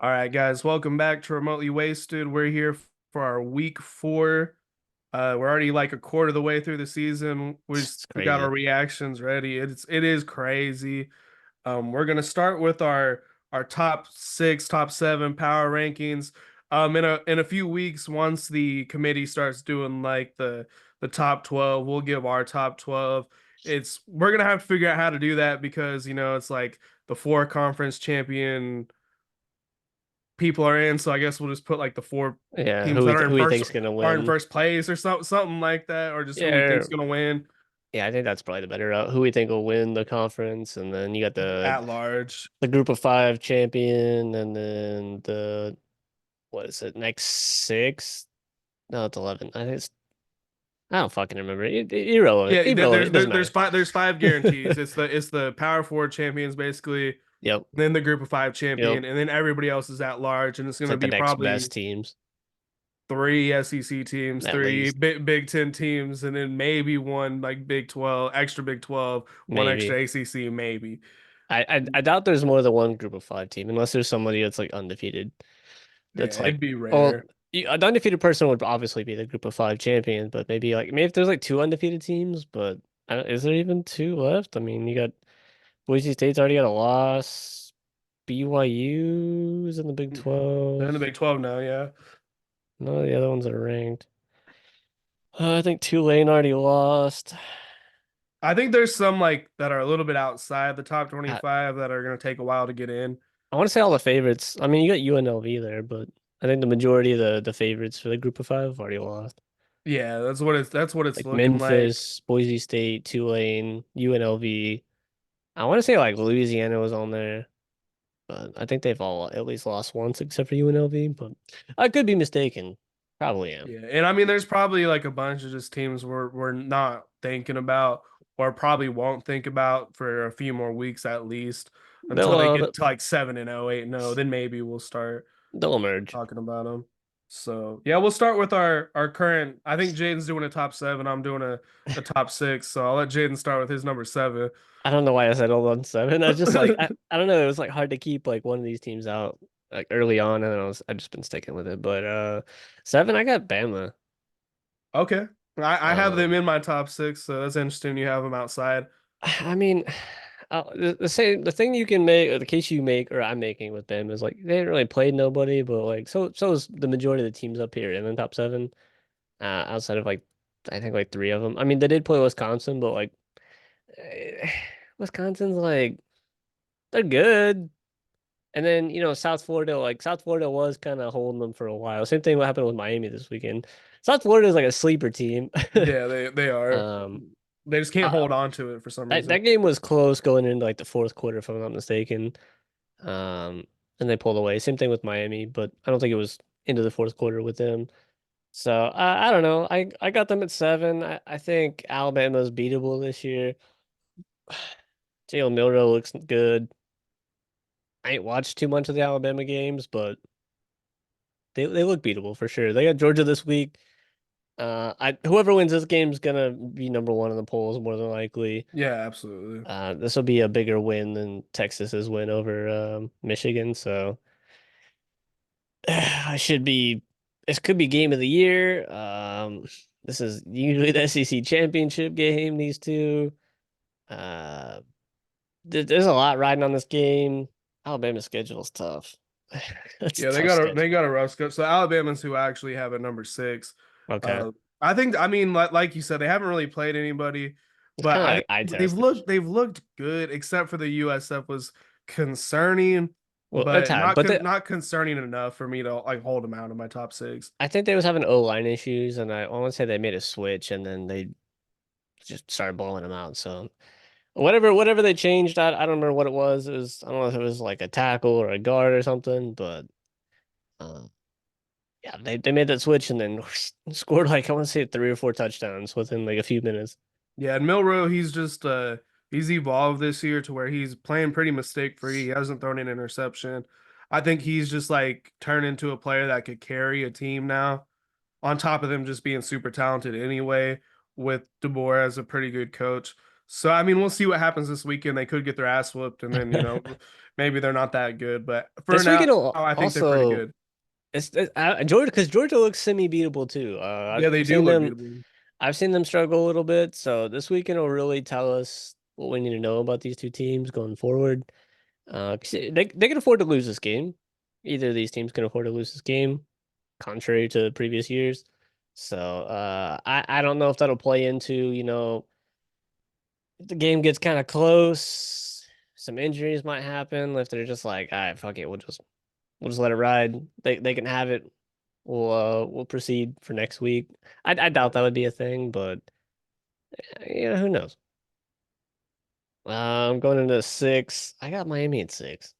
All right, guys, welcome back to Remotely Wasted. We're here for our week four. We're already like a quarter of the way through the season. It's We got our crazy. reactions ready. It is crazy. We're gonna start with our top six, top seven power rankings. In a few weeks, once the committee starts doing like the top 12, we'll give our top 12. We're gonna have to figure out how to do that because it's like the four conference champion people are in, so I guess we'll just put like the four Yeah, teams that who he think's gonna are in win? first place or something like that, or just who we Yeah, think's gonna win yeah, I think that's probably the better route. Who we think will win the conference, and then you got at large. the group of five champion, and then the what is it? Next six? No, it's 11. I think it's I don't fucking remember. Irrelevant. Yeah, Irrelevant. It doesn't matter. there's five guarantees. It's the power four champions basically, Yep. then the group of five Yep. champion, and then everybody else is at large, and it's It's gonna like the be next probably best teams, three SEC teams, at three least. Big Ten teams, and then maybe one like Big 12, extra Big 12, one extra Maybe. ACC, maybe. I doubt there's more than one group of five team, unless there's somebody that's like undefeated. That's Yeah, like, it'd be well, rare. an undefeated person would obviously be the group of five champions, but maybe if there's like two undefeated teams, but is there even two left? I mean, you got Boise State's already got a loss. BYU's in the Big They're in 12. the Big 12 now, yeah. None of the other ones are ranked. I think Tulane already lost. I think there's some like that are a little bit outside the top I, 25 that are going to take a while to get in. I want to say all the favorites. I mean, you got UNLV there, but I think the majority of the favorites for the group of five have already lost. Yeah, that's what it's Like looking like. Memphis, Boise State, Tulane, UNLV. I want to say like Louisiana was on there, but I think they've all at least lost once except for UNLV, but I could be mistaken. Probably am. Yeah, and I mean, there's probably like a bunch of just teams we're not thinking about or probably won't think about for a few more weeks at least They'll until they uh get to like 7-0, 8-0. Then maybe we'll start they'll emerge. talking about them. So yeah, we'll start with our current. I think Jaden's doing a top seven. I'm doing a top six. So I'll let Jaden start with his number seven. I don't know why I settled on seven. I just like I don't know, it was like hard to keep like one of these teams out like early on, and then I just been sticking with it. But seven, I got Bama. Okay. I have Uh them in my top six, so that's interesting. You have them outside. I mean, the thing you can make, or the case you make, or I'm making with them is like they didn't really play nobody, but like so is the majority of the teams up here in the top seven. Outside of like I think like three of them. I mean, they did play Wisconsin, but like eh, Wisconsin's like they're good. And then South Florida was kind of holding them for a while. Same thing what happened with Miami this weekend. South Florida is like a sleeper team. Yeah, they are. Um, They just can't uh, hold on to it for some that reason. game was close going into like the fourth quarter, if I'm not mistaken. Um, and they pulled away. Same thing with Miami, but I don't think it was into the fourth quarter with them. So I don't know. I got them at seven. I think Alabama's beatable this year. Jalen Milroe looks good. I ain't watched too much of the Alabama games, but they look beatable for sure. They got Georgia this week. I whoever wins this game is gonna be number one in the polls more than likely. Yeah, absolutely. This will be a bigger win than Texas's win over Michigan. So I should be. This could be game of the year. This is usually the SEC championship game. These two. Uh, there's a lot riding on this game. Alabama's schedule is tough. That's a Yeah, tough they schedule. got a rough schedule. So Alabama's who I actually have at number six. Okay, Uh, I mean, like you said, they haven't really played anybody, it's but kind of I like think eye test. they've looked good, except for the USF was concerning, Well, it's but hard, but not concerning enough for me to like hold them out in my top six. I think they was having O-line issues, and I want to say they made a switch, and then they just started blowing them out. So whatever they changed, I don't remember what it was. It was I don't know if it was like a tackle or a guard or something, but uh, yeah, they made that switch and then scored like I want to say three or four touchdowns within like a few minutes. Yeah, and Milrow, he's evolved this year to where he's playing pretty mistake free. He hasn't thrown an interception. I think he's just like turned into a player that could carry a team now. On top of them just being super talented anyway, with DeBoer as a pretty good coach. So I mean, we'll see what happens this weekend. They could get their ass whooped, and then maybe they're not that good. But for This now, weekend I think they're pretty also good. Georgia, because Georgia looks semi-beatable too. Yeah, they I've do seen look them. beatable. I've seen them struggle a little bit, so this weekend will really tell us what we need to know about these two teams going forward. 'Cause they can afford to lose this game. Either of these teams can afford to lose this game, contrary to previous years. So I don't know if that'll play into, if the game gets kind of close, some injuries might happen. If they're just like, all right, fuck it, we'll just let it ride. They can have it. We'll proceed for next week. I doubt that would be a thing, but who knows? I'm going into six. I got Miami at six.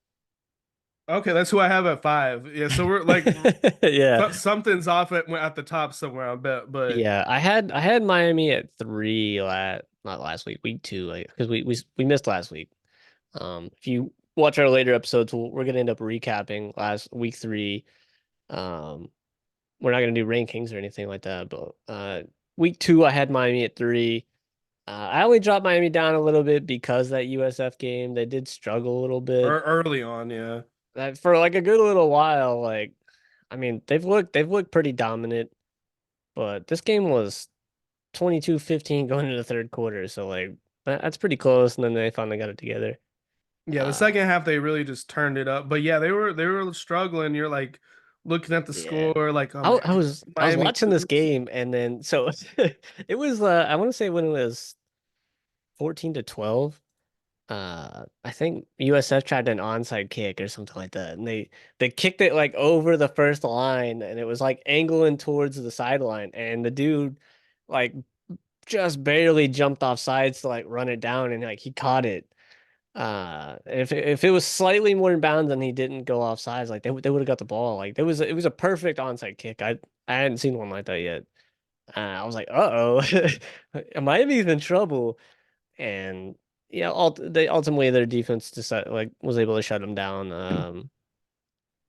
Okay, that's who I have at 5. Yeah, so we're like Yeah. something's off at the top somewhere, I bet. But Yeah, I had Miami at three not last week, week two, like because we missed last week. If you watch our later episodes, we're gonna end up recapping last week three. Um, we're not gonna do rankings or anything like that, but week two I had Miami at three. I only dropped Miami down a little bit because that USF game, they did struggle a little bit. early on, yeah. That for like a good little while, like I mean, they've looked pretty dominant, but this game was 22-15 going into the third quarter, so like that's pretty close, and then they finally got it together. Yeah, the Uh second half they really just turned it up. But yeah, they were struggling. You're like looking at the yeah. score, like, oh I, man, I was I was Miami watching this lose. game and then so it was I want to say when it was 14-12. I think USF tried an onside kick or something like that, and they kicked it like over the first line, and it was like angling towards the sideline, and the dude like just barely jumped off sides to like run it down, and like he caught it. If it was slightly more in bounds and he didn't go off sides, like they would have got the ball. Like it was a perfect onside kick. I hadn't seen one like that yet. I was like, uh-oh, Miami's in trouble. And yeah, they ultimately their defense decided like was able to shut him down.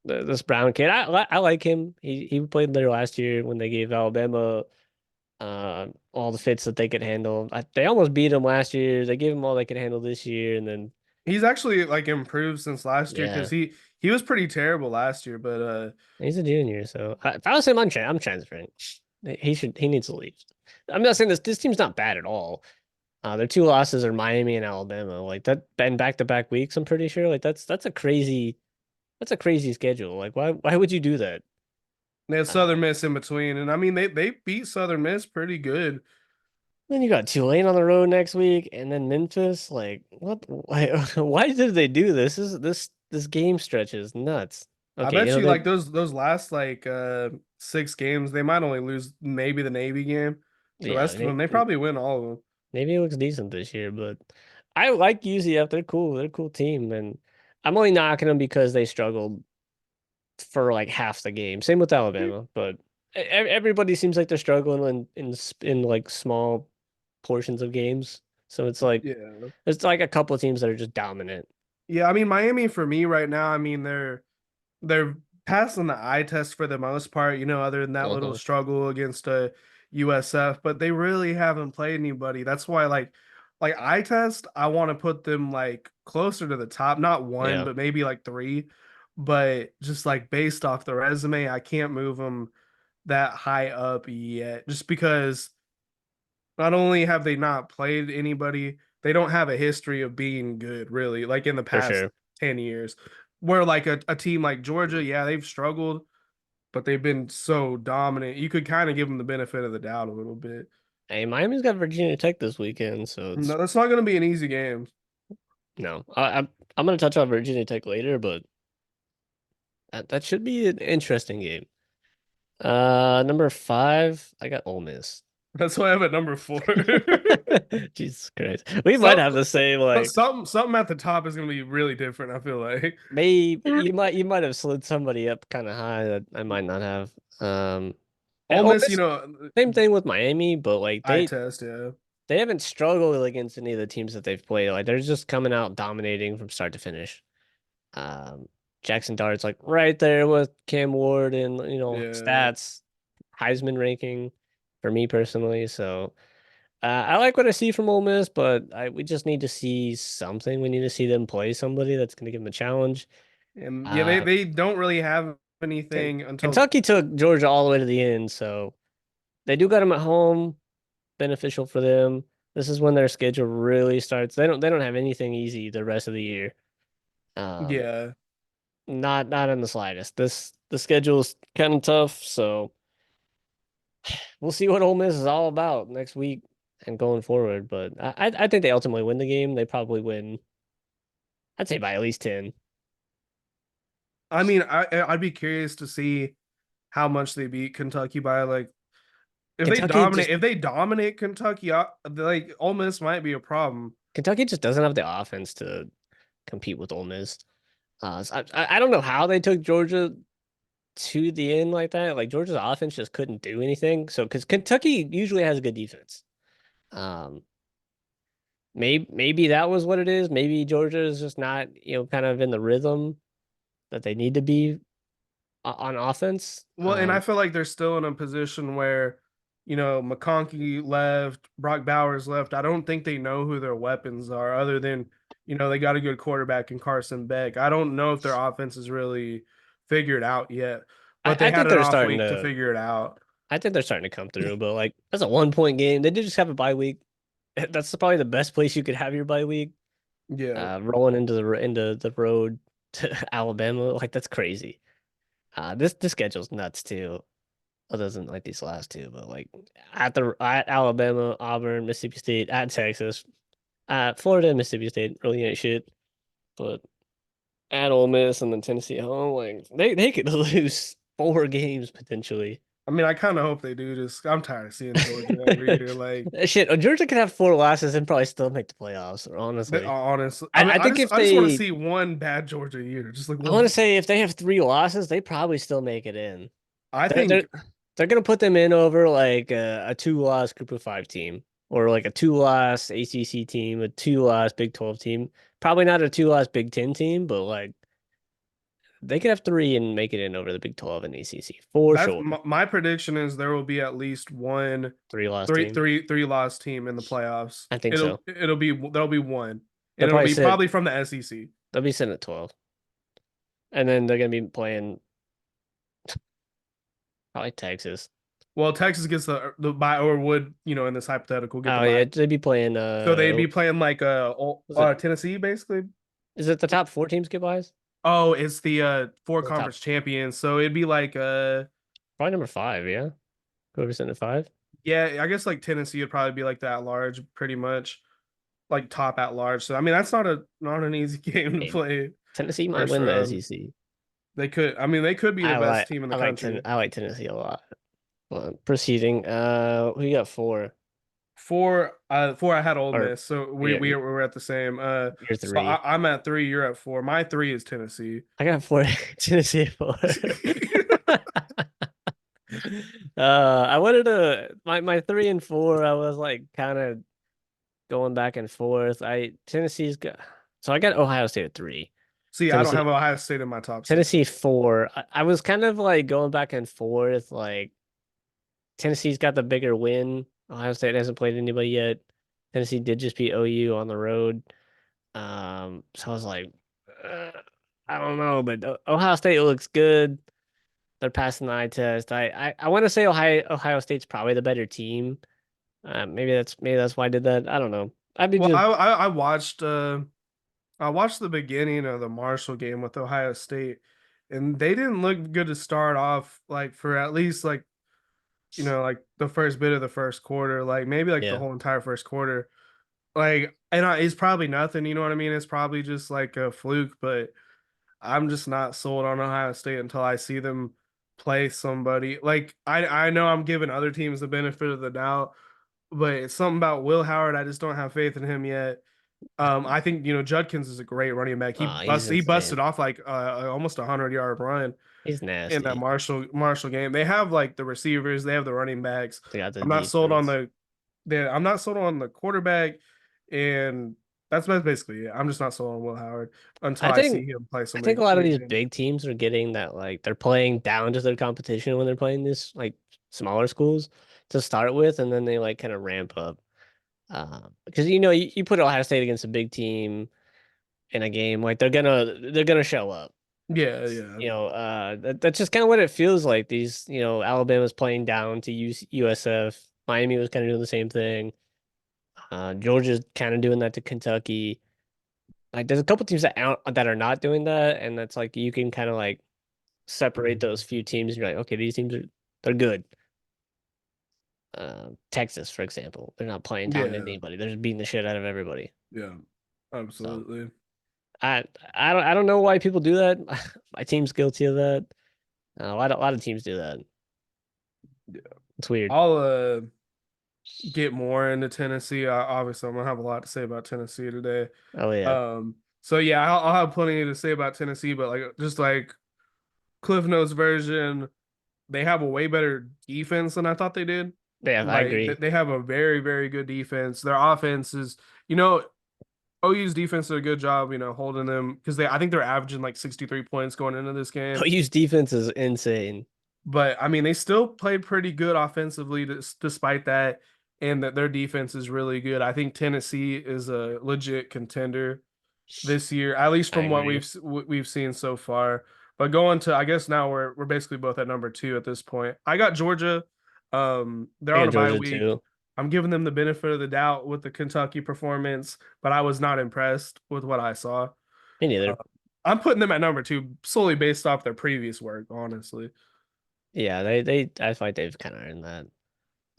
This Brown kid, I like him. He played there last year when they gave Alabama all the fits that they could handle. They almost beat him last year. They gave him all they could handle this year, and then He's actually like improved since last year because yeah, he was pretty terrible last year. But he's a junior. So if I was him, I'm transferring. He needs to leave. I'm not saying this team's not bad at all. Their two losses are Miami and Alabama. Like that, and back-to-back weeks. I'm pretty sure. Like that's a crazy schedule. Like why would you do that? they had Uh, Southern Miss in between, and I mean they beat Southern Miss pretty good. then you got Tulane on the road next week, and then Memphis. Like what? Why did they do this? This game stretch is nuts. I Okay, bet you they like those last like 6 games, they might only lose maybe the Navy game. The yeah, rest of them, they probably win all of them. maybe it looks decent this year, but I like UCF. They're cool. They're a cool team, and I'm only knocking them because they struggled for like half the game. Same with Alabama, but everybody seems like they're struggling in like small portions of games. So Yeah. it's like a couple of teams that are just dominant. Yeah, I mean Miami for me right now, I mean they're passing the eye test for the most part, other than that little Uh-huh. struggle against USF, but they really haven't played anybody. That's why like eye test, I want to put them like closer to the top, not one, Yeah, but maybe like three. But just like based off the resume, I can't move them that high up yet, just because not only have they not played anybody, they don't have a history of being good, really, like in the for past sure. 10 years. Where like a team like Georgia, yeah, they've struggled, but they've been so dominant. You could kind of give them the benefit of the doubt a little bit. Hey, Miami's got Virginia Tech this weekend, so it's No, that's not going to be an easy game. no. I'm gonna touch on Virginia Tech later, but that should be an interesting game. Number five, I got Ole Miss. That's why I have it number 4. Jesus Christ. We might So have the same like something at the top is going to be really different, I feel like. maybe you might have slid somebody up kind of high that I might not have. And Ole Ole Miss, Miss, same thing with Miami, but like eye they test, yeah. they haven't struggled against any of the teams that they've played. Like they're just coming out dominating from start to finish. Um, Jackson Dart's like right there with Cam Ward and Yeah. stats, Heisman ranking for me personally. So I like what I see from Ole Miss, but we just need to see something. We need to see them play somebody that's going to give them a challenge. And yeah, they Uh, they don't really have Ken- anything until Kentucky took Georgia all the way to the end, so they do got them at home, beneficial for them. This is when their schedule really starts. They don't have anything easy the rest of the year. Um, yeah. not in the slightest. The schedule's kind of tough, so we'll see what Ole Miss is all about next week and going forward. But I think they ultimately win the game. They probably win, I'd say by at least 10. I mean, I'd be curious to see how much they beat Kentucky by. Like Kentucky just if they dominate Kentucky, like Ole Miss might be a problem. Kentucky just doesn't have the offense to compete with Ole Miss. So I don't know how they took Georgia to the end like that. Like Georgia's offense just couldn't do anything. So because Kentucky usually has a good defense. Um, maybe that was what it is. Maybe Georgia is just not, kind of in the rhythm that they need to be on offense. Well, and I feel like they're still in a position where, McConkey left, Brock Bowers left. I don't think they know who their weapons are, other than, they got a good quarterback in Carson Beck. I don't know if their offense is really figured out yet, I, but they I had think an they're off starting week to to. figure it out. I think they're starting to come through. But like that's a 1 point game. They did just have a bye week. That's probably the best place you could have your bye week. Yeah. Rolling into the road to Alabama, like that's crazy. This schedule's nuts too. Other than like these last two, but like at Alabama, Auburn, Mississippi State, at Texas, Florida, and Mississippi State really ain't shit. But at Ole Miss and then Tennessee at home, like they could lose 4 games potentially. I mean, I kind of hope they do. Just I'm tired of seeing Georgia every year. Like, Shit, Georgia could have 4 losses and probably still make the playoffs. Honestly, honestly, I I, mean, I think if I just want to they, see one bad Georgia year, just like I want to one. say if they have 3 losses, they probably still make it in. I They're they're think they're gonna put them in over like a 2 loss Group of Five team or like a 2 loss ACC team, a 2 loss Big 12 team. Probably not a 2 loss Big 10 team, but like they could have three and make it in over the Big 12 and ACC for that's sure. my prediction is there will be at least one 3 loss team. three loss team in the playoffs. I think so. It'll be there'll be one, and They'll it'll probably be sit. probably from the SEC. They'll be sitting at 12, and then they're gonna be playing probably Texas. Well, Texas gets the bye or would in this hypothetical get the Oh bye. yeah, they'd be playing. So they'd be playing like Was it? Tennessee basically. Is it the top 4 teams get buys? Oh, it's the four Or the top conference champions. So it'd be like probably number 5. Yeah, whoever's in at 5. yeah, I guess like Tennessee would probably be like that large, pretty much like top at large. So I mean that's not an easy game to Hey, play Tennessee might first win the round. SEC. They could. I mean, they could be the best team in the country. I like Tennessee a lot. Well, proceeding. Who you got 4? Four. I had Ole Or Miss, so yeah, we're at the same. you're So 3. I'm at three. You're at four. My three is Tennessee. I got 4. Tennessee at 4. I wanted to my 3 and 4. I was like kind of going back and forth. Tennessee's got so I got Ohio State at 3. See, I don't Tennessee have Ohio State in my top Tennessee six. 4. I was kind of like going back and forth. Like Tennessee's got the bigger win. Ohio State hasn't played anybody yet. Tennessee did just beat OU on the road. So I was like, uh, I don't know, but Ohio State looks good. They're passing the eye test. I want to say Ohio State's probably the better team. Maybe that's why I did that. I don't know. I'd be Well, just I watched the beginning of the Marshall game with Ohio State, and they didn't look good to start off. Like for at least like like the first bit of the first quarter, like maybe like the yeah. whole entire first quarter. Like, it's probably nothing. You know what I mean? It's probably just like a fluke, but I'm just not sold on Ohio State until I see them play somebody. Like I know I'm giving other teams the benefit of the doubt, but it's something about Will Howard. I just don't have faith in him yet. I think Judkins is a great running back. Oh, he's He busted insane. off like almost 100-yard run He's in that nasty. Marshall game. They have like the receivers, they have the running backs. They got the I'm not sold on defense. I'm not sold on the quarterback, and that's basically it. I'm just not sold on Will Howard until I I see think him play I some think a lot of big these games. big teams are getting that like they're playing down to their competition when they're playing this like smaller schools to start with, and then they like kind of ramp up. Because you put Ohio State against a big team in a game, like they're gonna show up. Yeah, yeah, That's just kind of what it feels like. Alabama's playing down to USF. Miami was kind of doing the same thing. Georgia's kind of doing that to Kentucky. Like, there's a couple teams that are not doing that, and that's like you can kind of like separate those few teams. And you're like, okay, these teams they're good. Texas, for example, they're not playing down to yeah, anybody. They're just beating the shit out of everybody. yeah, So absolutely. I don't know why people do that. My team's guilty of that. A lot of teams do that. Yeah, It's weird. I'll get more into Tennessee. Obviously, I'm gonna have a lot to say about Tennessee today. Oh yeah, So yeah, I'll have plenty to say about Tennessee, but like just like Cliff Notes version, they have a way better defense than I thought they did. yeah, I Like agree. they have a very, very good defense. Their offense is, you know, OU's defense did a good job, holding them because I think they're averaging like 63 points going into this game. OU's defense is insane. But I mean, they still played pretty good offensively despite that, and that their defense is really good. I think Tennessee is a legit contender this year, at least I from what agree. we've seen so far. But going to, I guess now we're basically both at number two at this point. I got Georgia. They're I on got a bye Georgia week. too. I'm giving them the benefit of the doubt with the Kentucky performance, but I was not impressed with what I saw. Me Uh, neither. I'm putting them at number two solely based off their previous work, honestly. Yeah, I feel like they've kind of earned that.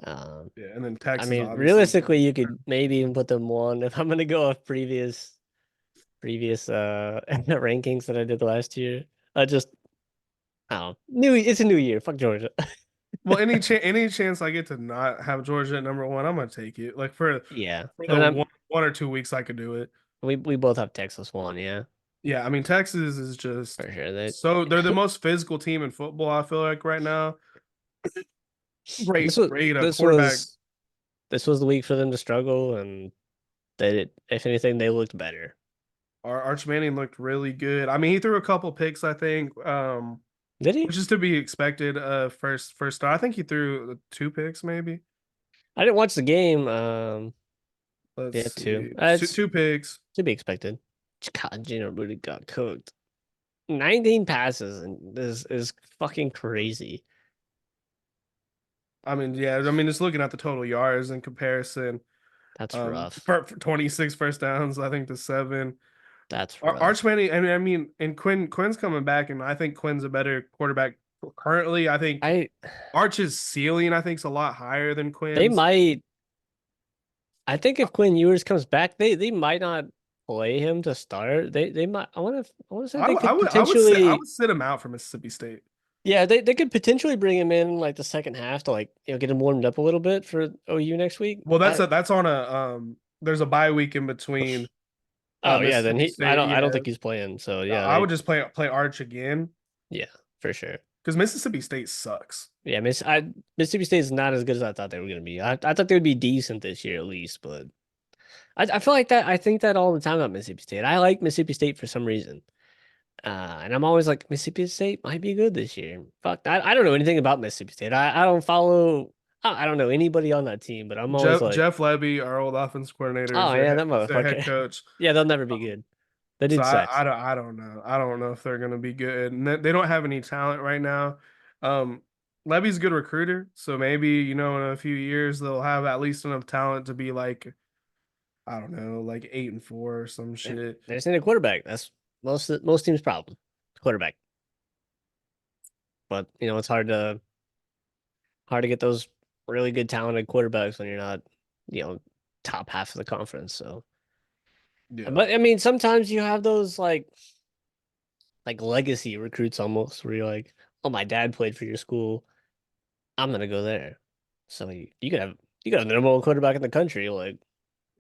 Um, Yeah, and then I Texas mean, obviously is realistically, you could maybe even put them one if I'm gonna go off previous rankings that I did last year. Just I don't know. It's a new year. Fuck Georgia. well, any chance I get to not have Georgia at number one, I'm gonna take it. Like Yeah, for the and one or 2 weeks I could do it. we both have Texas one. Yeah, Yeah, I mean Texas is just for sure. they're the most physical team in football, I feel like right now. This Great, was great this quarterback. was this was the week for them to struggle, and if anything, they looked better. Arch Manning looked really good. I mean, he threw a couple picks, I think, Did he? which is to be expected. First start, I think he threw two picks, maybe. I didn't watch the game. Let's Yeah, two. see, It's two picks. to be expected. God, Gino really got cooked. 19 passes and this is fucking crazy. I mean, yeah, I mean, just looking at the total yards in comparison, That's rough. for 26 first downs, I think to seven. That's Arch rough. Manning, I mean, and Quinn's coming back, and I think Quinn's a better quarterback currently. I think I Arch's ceiling, I think, is a lot higher than they Quinn's. might I think if Quinn Ewers comes back, they might not play him to start. They might I want to say they could I potentially would sit him out for Mississippi State. yeah, they could potentially bring him in like the second half to like get him warmed up a little bit for OU next week. Well, that's on a there's a bye week in between Oh yeah, then Mississippi he I State. don't Yeah, think he's playing. So yeah, I would just play Arch again yeah, for sure. because Mississippi State sucks. Yeah, Mississippi State is not as good as I thought they were going to be. I thought they would be decent this year at least, but I feel like that. I think that all the time about Mississippi State. I like Mississippi State for some reason, and I'm always like Mississippi State might be good this year. Fuck, I don't know anything about Mississippi State. I don't follow. I don't know anybody on that team, but I'm always like, Jeff Levy, our old offense coordinator, oh yeah, that is their head motherfucker. coach. Yeah, they'll never be good. That So dude sucks. I don't know. I don't know if they're gonna be good. And they don't have any talent right now. Um, Levy's a good recruiter, so maybe in a few years they'll have at least enough talent to be like I don't know, like 8-4 or some And shit. they just need a quarterback. That's most teams' problem. Quarterback. But it's hard to get those really good talented quarterbacks when you're not, you know, top half of the conference. So, Yeah, but I mean, sometimes you have those like legacy recruits almost where you're like, oh, my dad played for your school. I'm gonna go there. So you could have the number one quarterback in the country. Like,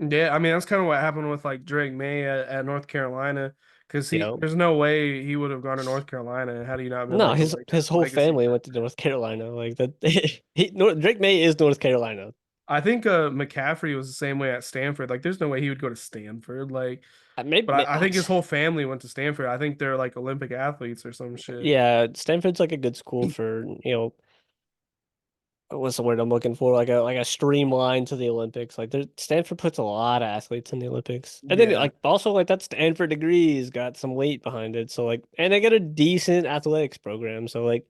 yeah. I mean, that's kind of what happened with like Drake May at North Carolina, because you know, there's no way he would have gone to North Carolina had he not been no, like a his whole legacy. family went to North Carolina. Like that, Drake May is North Carolina. I think McCaffrey was the same way at Stanford. Like, there's no way he would go to Stanford. Like, Maybe, but I think his whole family went to Stanford. I think they're like Olympic athletes or some shit. yeah, Stanford's like a good school for what's the word I'm looking for? Like a streamline to the Olympics. Like Stanford puts a lot of athletes in the Olympics. And then Yeah. like also like that Stanford degree's got some weight behind it. So like and they got a decent athletics program. So like,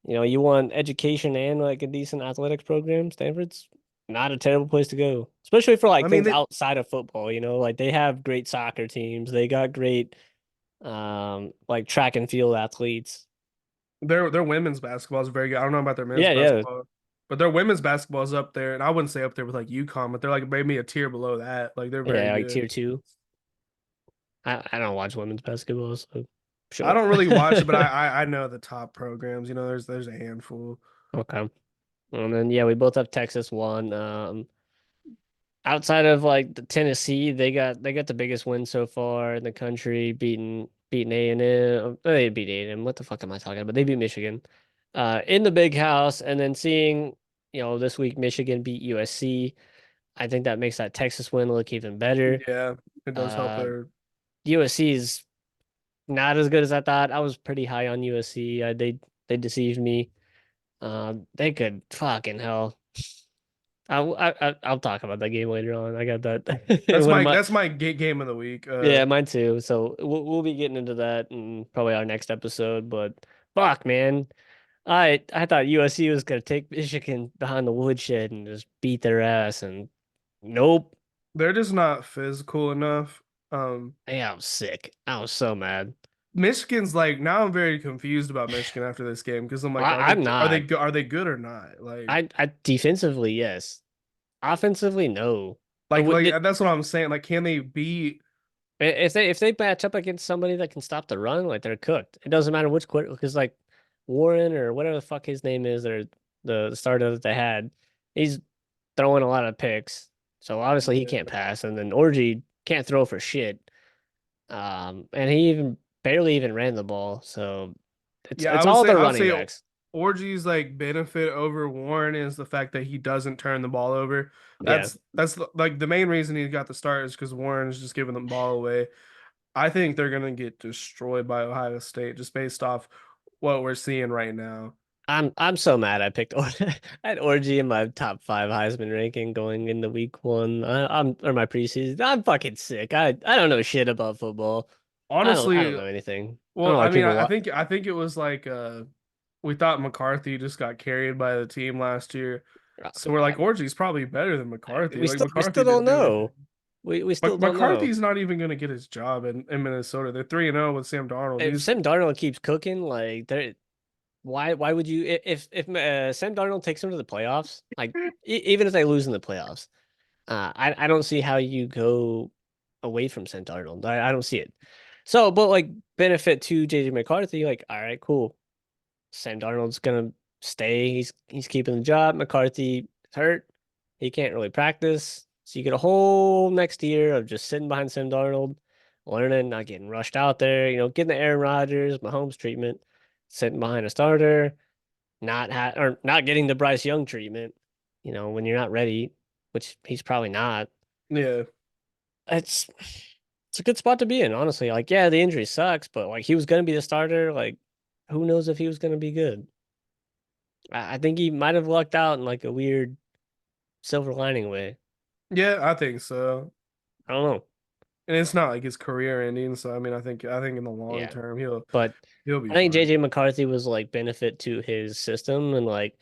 you want education and like a decent athletics program, Stanford's not a terrible place to go. Especially for I like mean, things outside of football. Like they have great soccer teams. They got great like track and field athletes. their women's basketball is very good. I don't know about their men's Yeah, yeah. basketball, but their women's basketball is up there, and I wouldn't say up there with like UConn, but they're like maybe a tier below that. Like they're very Yeah, like good. tier two. I don't watch women's basketball, so I sure. don't really watch it, but I know the top programs. There's a handful. Okay. And then yeah, we both have Texas one. Outside of like the Tennessee, they got the biggest win so far in the country, beating A&M. They beat A&M. What the fuck am I talking about? They beat Michigan, in the big house, and then seeing this week Michigan beat USC. I think that makes that Texas win look even better. Yeah, it does help Uh, their. USC is not as good as I thought. I was pretty high on USC. They deceived me. They could fucking hell. I'll talk about that game later on. I got that. That's One of my my that's my game of the week. Yeah, mine too. So we'll be getting into that in probably our next episode. But fuck, man, I thought USC was gonna take Michigan behind the woodshed and just beat their ass, and nope. They're just not physical enough. Yeah, I was sick. I was so mad. Michigan's like now I'm very confused about Michigan after this game because I'm like, I'm not. are they good or not? I defensively, yes. Offensively, no. That's what I'm saying. Like, can they beat? If they match up against somebody that can stop the run, like they're cooked. It doesn't matter which quarter, because like Warren or whatever the fuck his name is, or the starter that they had, he's throwing a lot of picks. So obviously he can't Yeah, pass, and then Orgy can't throw for shit. And he even barely even ran the ball. So it's yeah. it's all the I would running say backs. Orgy's like benefit over Warren is the fact that he doesn't turn the ball over. Yeah. That's like the main reason he got the start is because Warren's just giving the ball away. I think they're gonna get destroyed by Ohio State just based off what we're seeing right now. I'm so mad I picked I had Orgy in my top five Heisman ranking going into week one. I'm or my preseason. I'm fucking sick. I don't know shit about football. I don't Honestly, know anything. I don't well, know why I mean, people I think it was like we thought McCarthy just got carried by the team last year. So we're like, Orgy's probably better than McCarthy. Like we still McCarthy don't didn't do know. anything. We still don't know. McCarthy's not even gonna get his job in Minnesota. They're 3-0 with Sam Darnold. If Sam Darnold keeps cooking, like there, why would you if Sam Darnold takes him to the playoffs, like even if they lose in the playoffs, I don't see how you go away from Sam Darnold. I don't see it. So, but like benefit to JJ McCarthy, like all right, cool. Sam Darnold's gonna stay. He's keeping the job. McCarthy is hurt. He can't really practice. So you get a whole next year of just sitting behind Sam Darnold, learning, not getting rushed out there, getting the Aaron Rodgers, Mahomes treatment, sitting behind a starter, or not getting the Bryce Young treatment, when you're not ready, which he's probably not. Yeah. It's it's a good spot to be in, honestly. Like, yeah, the injury sucks, but like he was gonna be the starter. Like, who knows if he was gonna be good? I think he might have lucked out in like a weird silver lining way. Yeah, I think so. I don't know. And it's not like his career ending, so I mean, I think in the long Yeah. term But he'll be I think fine. JJ McCarthy was like benefit to his system and like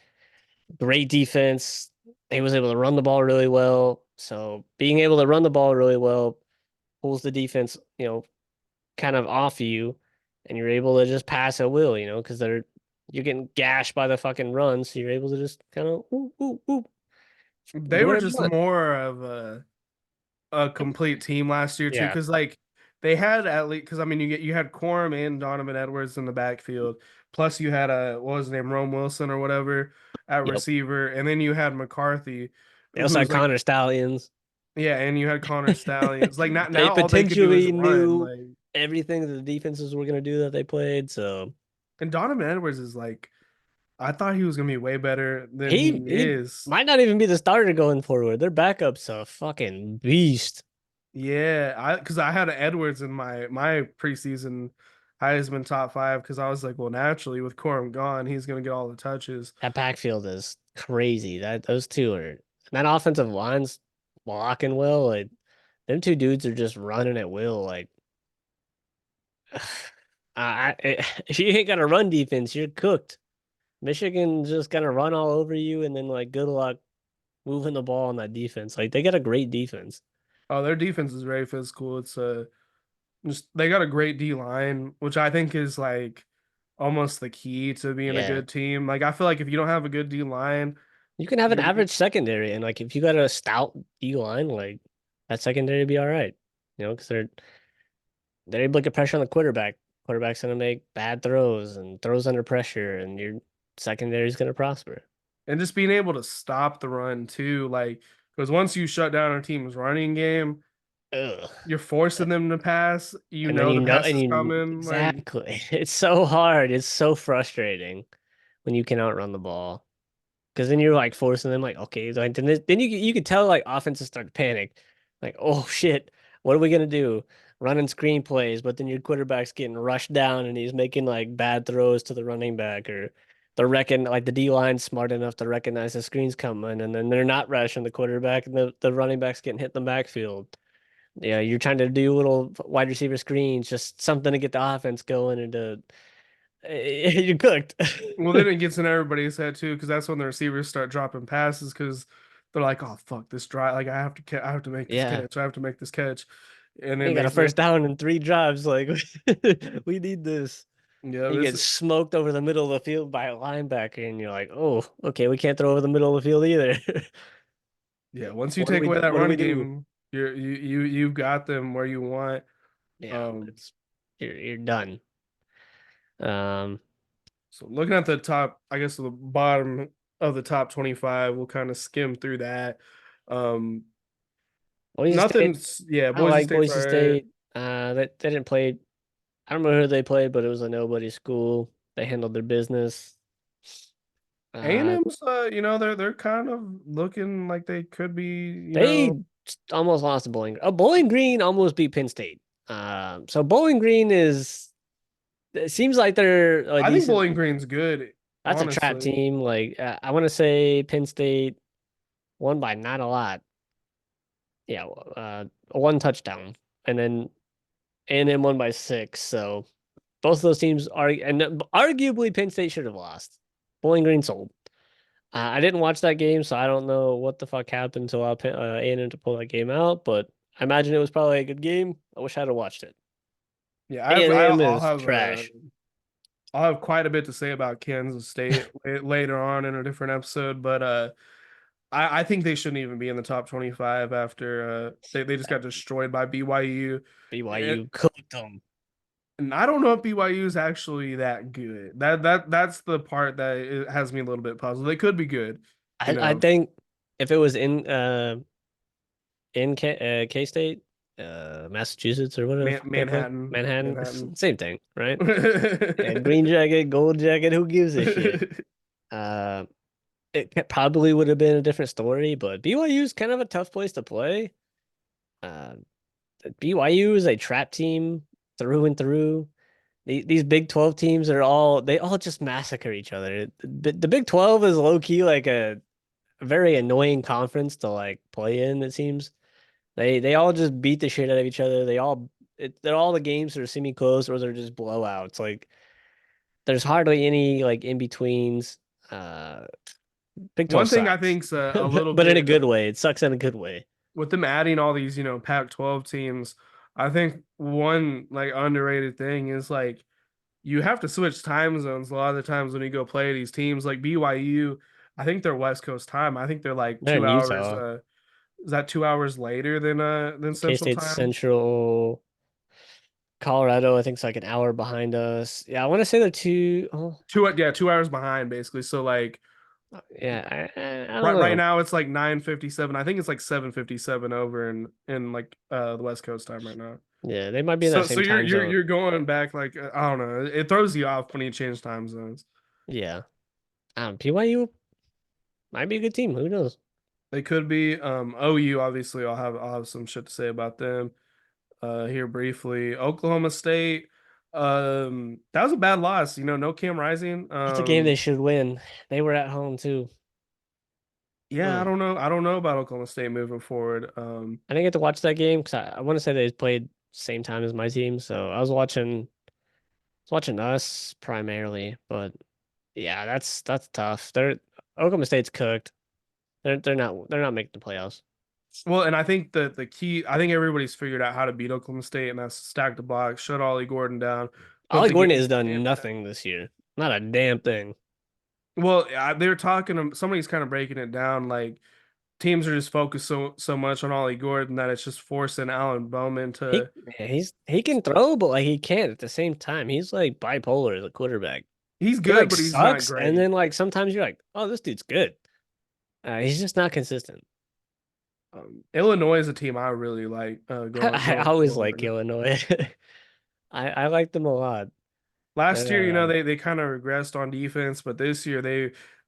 great defense. He was able to run the ball really well. So being able to run the ball really well pulls the defense, kind of off you, and you're able to just pass at will, because you're getting gashed by the fucking run, so you're able to just kind of whoop, whoop, whoop, They do were whatever you just want. more of a complete team last year too, Yeah. because like they had at least because I mean you had Quorum and Donovan Edwards in the backfield, plus you had what was his name, Rome Wilson or whatever at Yep. receiver, and then you had McCarthy, They also had who's like Connor Stallions. yeah, and you had Connor Stallions. Like They now all they could do is potentially run. knew Like everything that the defenses were going to do that they played. So and Donovan Edwards is like I thought he was gonna be way better than he he he is. might not even be the starter going forward. Their backup's a fucking beast. Yeah, I because I had Edwards in my preseason Heisman top five because I was like, well, naturally with Corum gone, he's gonna get all the touches. That backfield is crazy. That those two are that offensive line's blocking well. Like them two dudes are just running at will. Like if you ain't got a run defense, you're cooked. Michigan just gonna run all over you, and then like good luck moving the ball on that defense. Like they got a great defense. Oh, their defense is very physical. It's just they got a great D line, which I think is like almost the key to being a Yeah. good team. Like I feel like if you don't have a good D line, You can have an you're average secondary, and like if you got a stout D line, like that secondary be all right. Because they're able to get pressure on the quarterback. Quarterback's gonna make bad throws and throws under pressure, and your secondary's gonna prosper. and just being able to stop the run too, like because once you shut down a team's running game, Ugh. you're forcing them to pass. You And then know the pass and is you coming. Like exactly. It's so hard. It's so frustrating when you cannot run the ball. Because then you're like forcing them, like, okay, like, then you could tell like offenses start to panic, like, oh shit, what are we gonna do? Running screen plays, but then your quarterback's getting rushed down and he's making like bad throws to the running back, or they're reckon like the D line's smart enough to recognize the screen's coming, and then they're not rushing the quarterback, and the running back's getting hit in the backfield. Yeah, you're trying to do little wide receiver screens, just something to get the offense going, and to you're cooked. well, then it gets in everybody's head too, because that's when the receivers start dropping passes because they're like, "Oh fuck, this drive! Like I have to make this Yeah. catch. I have to make this catch," and We then got a they first down in 3 drives. Like we need this. yeah, You this get smoked over the middle of the field by a linebacker, and you're like, oh, okay, we can't throw over the middle of the field either. yeah. Once you What do take we away that what do run we do? game, you've got them where you want. Yeah, Um, it's you're done. Um, so looking at the top, I guess the bottom of the top 25, we'll kind of skim through that. Um, Boise State. nothing's yeah, I Boise like State's all Boise right. State. They didn't play. I don't remember who they played, but it was a nobody school. They handled their business. Uh, A&M's, they're kind of looking like they could be, they almost lost to Bowling. Oh, Bowling Green almost beat Penn State. So Bowling Green is. It seems like they're a I think decent. Bowling Green's good, That's a trap honestly. team. Like I want to say Penn State won by not a lot. Yeah, one touchdown, and then A&M won by 6. So both of those teams are, and arguably Penn State should have lost. Bowling Green sold. I didn't watch that game, so I don't know what the fuck happened to allow A&M to pull that game out. But I imagine it was probably a good game. I wish I'd have watched it. Yeah, A&M is trash. I'll have quite a bit to say about Kansas State later on in a different episode, but I think they shouldn't even be in the top 25 after they just got destroyed by BYU. BYU cooked them. And I don't know if BYU is actually that good. That's the part that it has me a little bit puzzled. They could be good, you I know. think if it was in K-State, Massachusetts or whatever the fuck they're from, Manhattan, Manhattan. same thing, right? Yeah, green jacket, gold jacket, who gives a shit? Uh, probably would have been a different story, but BYU is kind of a tough place to play. Uh, BYU is a trap team through and through. These Big 12 teams they all just massacre each other. The Big 12 is low key like a very annoying conference to like play in, it seems. They all just beat the shit out of each other. They're all the games that are semi close or they're just blowouts. Like there's hardly any like in betweens. Uh, Big 12 One thing I sucks, think's a little but in a bit good way. It sucks in a good way. with them adding all these, Pac-12 teams. I think one like underrated thing is like you have to switch time zones a lot of the times when you go play these teams like BYU. I think they're West Coast time. I think they're like They're in 2 hours. Utah. Is that 2 hours later than Central K-State Time? Central, Colorado. I think it's like an hour behind us. Yeah, I want to say they're two. Oh, Yeah, 2 hours behind basically. So like yeah. I don't right know. now it's like 9:57. I think it's like 7:57 over in like the West Coast time right now. Yeah, they might be in that So same you're time you're zone. you're going back like I don't know. It throws you off when you change time zones. Yeah. BYU might be a good team. Who knows? They could be OU obviously I'll have some shit to say about them here briefly. Oklahoma State. That was a bad loss. No Cam Rising. That's a game they should win. They were at home too. Yeah, I Mm. don't know. I don't know about Oklahoma State moving forward. I didn't get to watch that game because I want to say they played same time as my team, so I was watching us primarily. But yeah, that's tough. Oklahoma State's cooked. They're not making the playoffs. Well, and I think the key, I think everybody's figured out how to beat Oklahoma State, and that's stack the box, shut Ollie Gordon down, put Ollie the game Gordon in has done Stanford. nothing this year. Not a damn thing. Well, they were talking. Somebody's kind of breaking it down. Like teams are just focused so much on Ollie Gordon that it's just forcing Alan Bowman He to. he can throw, but like he can't at the same time. He's like bipolar as a quarterback. He's He good, like but he's not sucks, and great. then like sometimes you're like, oh, this dude's good. He's just not consistent. Illinois is a team I really like I going always like forward. Illinois. I like them a lot. Last year, Uh, they kind of regressed on defense, but this year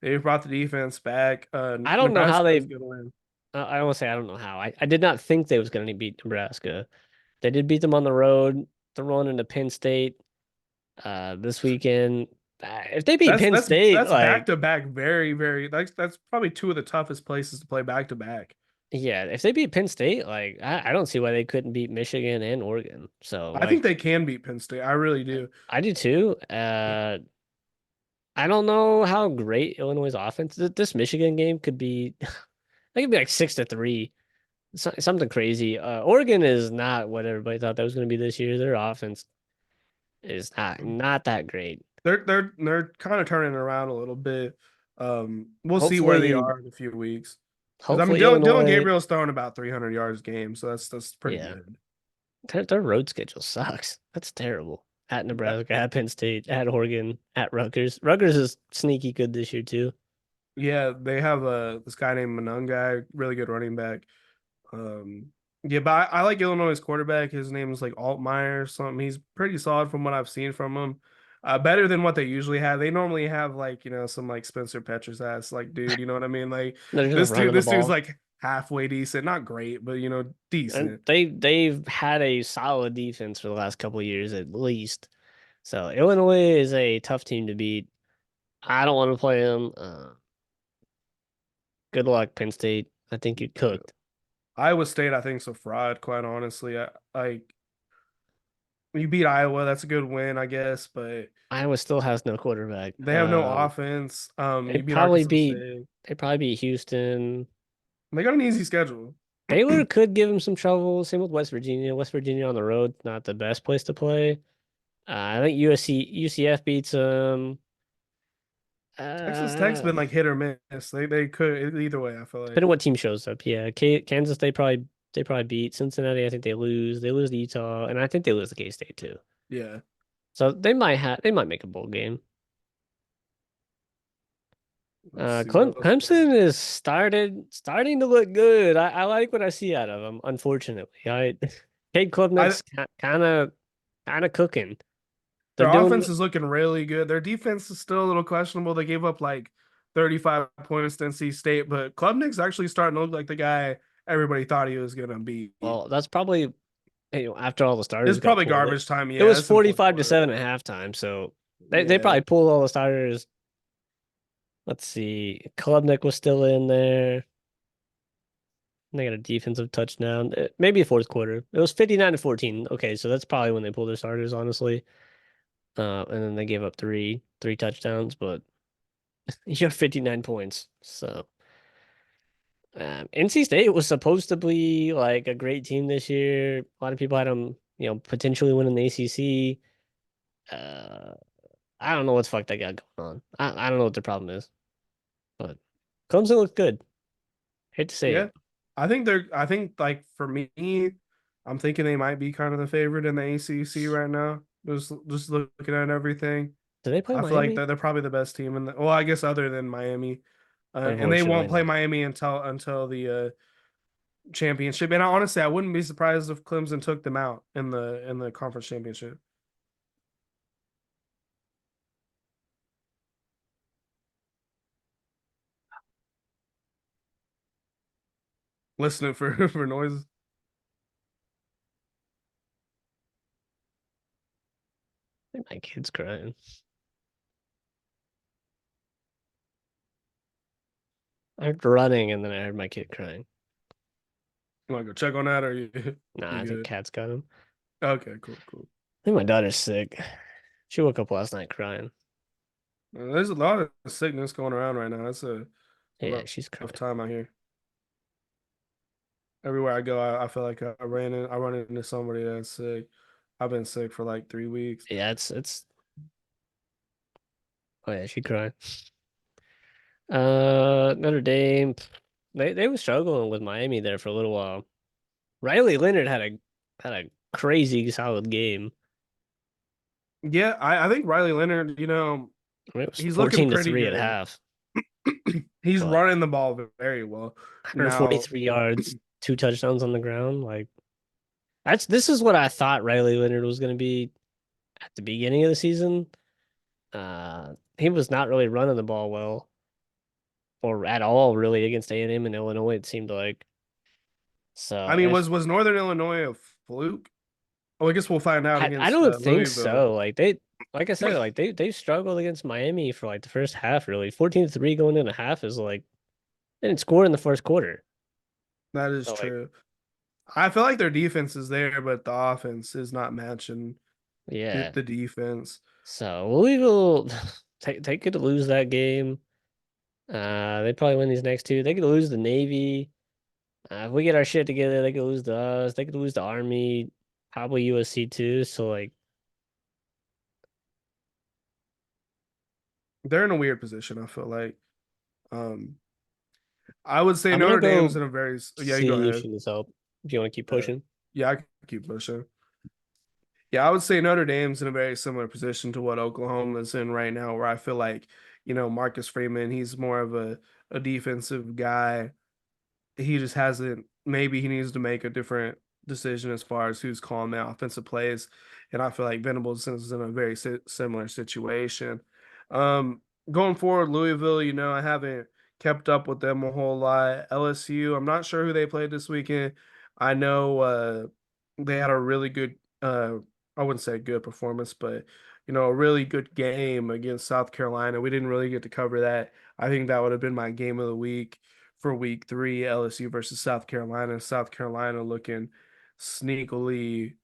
they brought the defense back. I don't know how Nebraska is they. going to win. I don't want to say I don't know how. I did not think they was going to beat Nebraska. They did beat them on the road. They're rolling into Penn State this weekend. If they beat That's Penn that's State, that's back like to back, very. That's probably two of the toughest places to play back to back. yeah, if they beat Penn State, like I don't see why they couldn't beat Michigan and Oregon. So I think like they can beat Penn State. I really do. I do too. I don't know how great Illinois' offense. This Michigan game could be, it could be like 6-3, something crazy. Oregon is not what everybody thought that was going to be this year. Their offense is not that great. They're kind of turning around a little bit. We'll see where they Hopefully, are in a few weeks. Because I mean, hopefully Dylan Illinois. Gabriel's throwing about 300 yards a game, so that's pretty Yeah, good. their road schedule sucks. That's terrible. At Nebraska, at Penn State, at Oregon, at Rutgers. Rutgers is sneaky good this year too. Yeah, they have this guy named Monungai, really good running back. Um, yeah, but I like Illinois' quarterback. His name is like Altmaier or something. He's pretty solid from what I've seen from him. Better than what they usually have. They normally have like, some like Spencer Petras ass like dude, you know what I mean? Like They're just this dude, running the this dude's ball. like halfway decent, not great, but And decent. they've had a solid defense for the last couple of years at least. So Illinois is a tough team to beat. I don't want to play them. Good luck, Penn State. I think you Yeah. cooked. Iowa State, I think, is a fraud, quite honestly. Like you beat Iowa, that's a good win, I guess, but Iowa still has no quarterback. they have no offense. They You beat probably Arkansas beat State. they probably beat Houston. They got an easy schedule. Baylor could give them some trouble. Same with West Virginia. West Virginia on the road, not the best place to play. I think UCF beats them. Texas Tech's Uh, been like hit or miss. They could either way, I feel like. Depending on what team shows up. Yeah, Kansas they probably beat Cincinnati. I think they lose. They lose to Utah, and I think they lose to K-State too. Yeah. So they might make a bowl game. Let's see what else we got. Clemson is starting to look good. I like what I see out of them. Unfortunately, Cade I Klubnik's kind of cooking. They're Their doing offense is looking really good. Their defense is still a little questionable. They gave up like 35 points to NC State, but Klubnik's actually starting to look like the guy everybody thought he was gonna be. well. That's probably after all the It's starters got probably pulled. garbage time. It Yeah, was it's in fourth 45 to quarter. 7 at halftime. So they Yeah. probably pulled all the starters. Let's see. Klubnik was still in there. They got a defensive touchdown. Maybe a fourth quarter. It was 59-14. Okay, so that's probably when they pulled their starters, honestly. And then they gave up three touchdowns, but you have 59 points. So NC State was supposed to be like a great team this year. A lot of people had them, potentially winning the ACC. Uh, I don't know what the fuck they got going on. I don't know what the problem is, but Clemson looked good. Hate to say Yeah. it. I think like for me, I'm thinking they might be kind of the favorite in the ACC right now. Just looking at everything. Do they play I feel like Miami? they're probably the best team in the well, I guess other than Miami. And they won't Unfortunately, play not. Miami until the championship. And honestly, I wouldn't be surprised if Clemson took them out in the conference championship. Listening for for noises. My kid's crying. I heard running and then I heard my kid crying. You want to go check on that, or you Nah, you I think good? cat's got him. Okay, cool, cool. I think my daughter's sick. She woke up last night crying. There's a lot of sickness going around right now. It's a Yeah, rough, she's rough crying. time out here. Everywhere I go, I feel like I run into somebody that's sick. I've been sick for like 3 weeks. Yeah, it's oh yeah, she cried. Notre Dame, they were struggling with Miami there for a little while. Riley Leonard had a crazy solid game. Yeah, I think Riley Leonard, I mean, it was he's looking 14 to pretty 3 at good. half, He's but running the ball very well. Now, 143 yards, 2 touchdowns on the ground. Like this is what I thought Riley Leonard was going to be at the beginning of the season. He was not really running the ball well or at all really against A&M and Illinois, it seemed like. I So mean, if was Northern Illinois a fluke? Oh, I guess we'll find out I against don't think Louisville. so. Like I said, like they struggled against Miami for like the first half, really. 14-3 going into half is like they didn't score in the first quarter. That is So like true. I feel like their defense is there, but the offense is not matching yeah. the defense. So Louisville they could lose that game. They probably win these next two. They could lose the Navy. If we get our shit together, they could lose to us. They could lose to Army, probably USC too. So like They're in a weird position, I feel like. Um, I would say I'm gonna Notre Dame's go in a very, yeah, you go see if ahead. she needs help. If you want to keep Yeah, pushing. yeah, I can keep pushing. Yeah, I would say Notre Dame's in a very similar position to what Oklahoma's in right now, where I feel like, Marcus Freeman, he's more of a defensive guy. He just hasn't, maybe he needs to make a different decision as far as who's calling the offensive plays. And I feel like Venables is in a very similar situation. Um, Going forward, Louisville, I haven't kept up with them a whole lot. LSU, I'm not sure who they played this weekend. I know they had a really good, I wouldn't say good performance, but a really good game against South Carolina. We didn't really get to cover that. I think that would have been my game of the week for week 3, LSU versus South Carolina. South Carolina looking sneakily,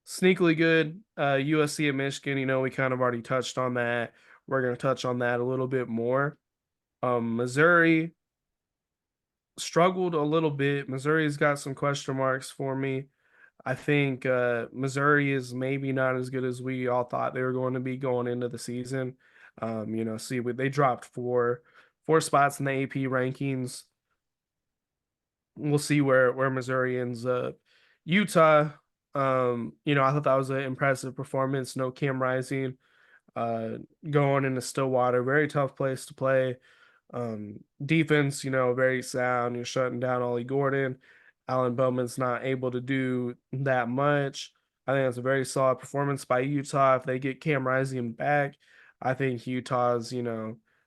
sneakily good. USC and Michigan, we kind of already touched on that. We're going to touch on that a little bit more. Missouri struggled a little bit. Missouri's got some question marks for me. I think Missouri is maybe not as good as we all thought they were going to be going into the season. See, they dropped four spots in the AP rankings. We'll see where Missouri ends up. Utah, I thought that was an impressive performance. No Cam Rising, uh, going into Stillwater, very tough place to play. Defense, very sound. You're shutting down Ollie Gordon. Alan Bowman's not able to do that much. I think that's a very solid performance by Utah. If they get Cam Rising back, I think Utah's,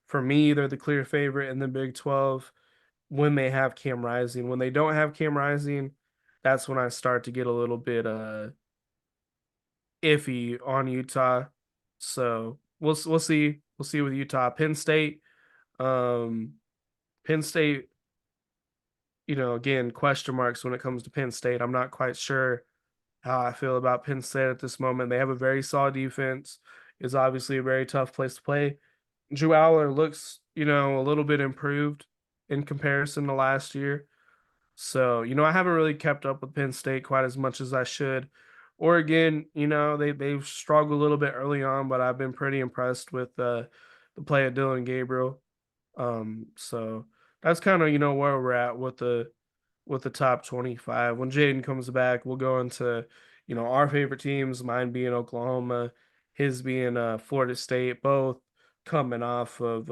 for me, they're the clear favorite in the Big 12 when they have Cam Rising. When they don't have Cam Rising, that's when I start to get a little bit iffy on Utah. So we'll see. We'll see with Utah. Um Penn State, again, question marks when it comes to Penn State. I'm not quite sure how I feel about Penn State at this moment. They have a very solid defense. It's obviously a very tough place to play. Drew Aller looks, a little bit improved in comparison to last year. So, I haven't really kept up with Penn State quite as much as I should. Oregon, they've struggled a little bit early on, but I've been pretty impressed with the play of Dylan Gabriel. So that's kind of, where we're at with the top 25. When Jaden comes back, we'll go into, our favorite teams, mine being Oklahoma, his being Florida State, both coming off of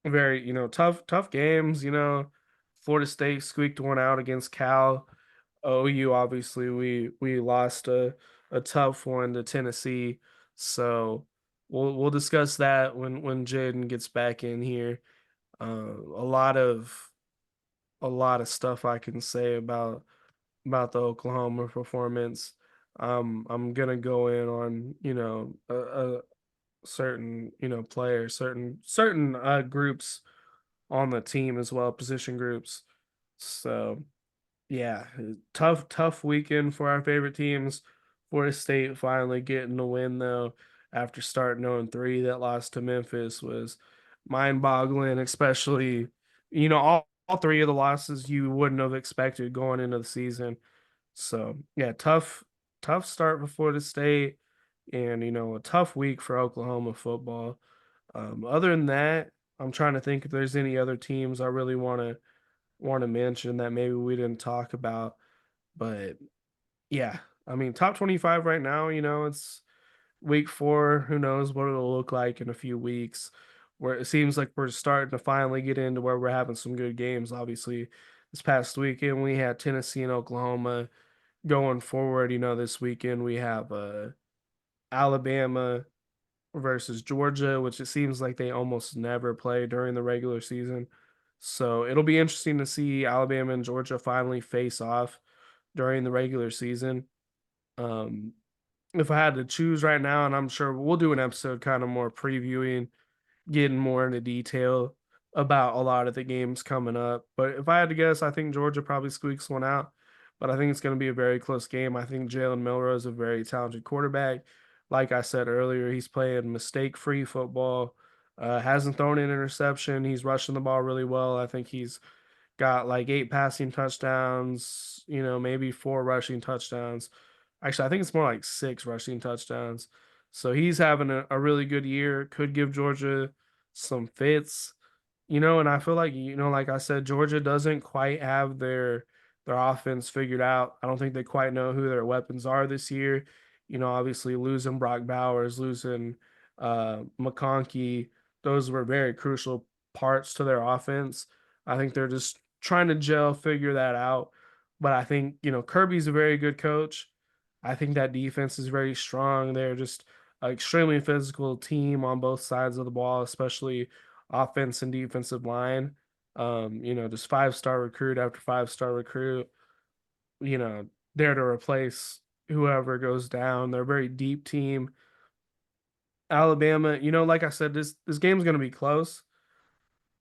very, tough games, Florida State squeaked one out against Cal. OU, obviously, we lost a tough one to Tennessee. So we'll discuss that when Jaden gets back in here. A lot of stuff I can say about the Oklahoma performance. I'm gonna go in on, a certain, player, certain groups on the team as well, position groups. So yeah, tough weekend for our favorite teams. Florida State finally getting the win though, after starting 0-3. That loss to Memphis was mind-boggling, especially, all three of the losses you wouldn't have expected going into the season. So yeah, tough start for Florida State, and a tough week for Oklahoma football. Other than that, I'm trying to think if there's any other teams I really want to mention that maybe we didn't talk about. But yeah, I mean, top 25 right now, it's week 4. Who knows what it'll look like in a few weeks, where it seems like we're starting to finally get into where we're having some good games. Obviously, this past weekend we had Tennessee and Oklahoma. Going forward, this weekend we have Alabama versus Georgia, which it seems like they almost never play during the regular season. So it'll be interesting to see Alabama and Georgia finally face off during the regular season. Um, if I had to choose right now, and I'm sure we'll do an episode kind of more previewing, getting more into detail about a lot of the games coming up. But if I had to guess, I think Georgia probably squeaks one out. But I think it's going to be a very close game. I think Jalen Milroe is a very talented quarterback. Like I said earlier, he's playing mistake-free football. Hasn't thrown an interception. He's rushing the ball really well. I think he's got like 8 passing touchdowns, maybe 4 rushing touchdowns. Actually, I think it's more like 6 rushing touchdowns. So he's having a really good year. Could give Georgia some fits, and I feel like, like I said, Georgia doesn't quite have their offense figured out. I don't think they quite know who their weapons are this year. Obviously losing Brock Bowers, losing McConkey, those were very crucial parts to their offense. I think they're just trying to gel, figure that out. But I think, Kirby's a very good coach. I think that defense is very strong. They're just an extremely physical team on both sides of the ball, especially offense and defensive line. Just 5-star recruit after 5-star recruit, there to replace whoever goes down. They're a very deep team. Alabama, like I said, this game's going to be close.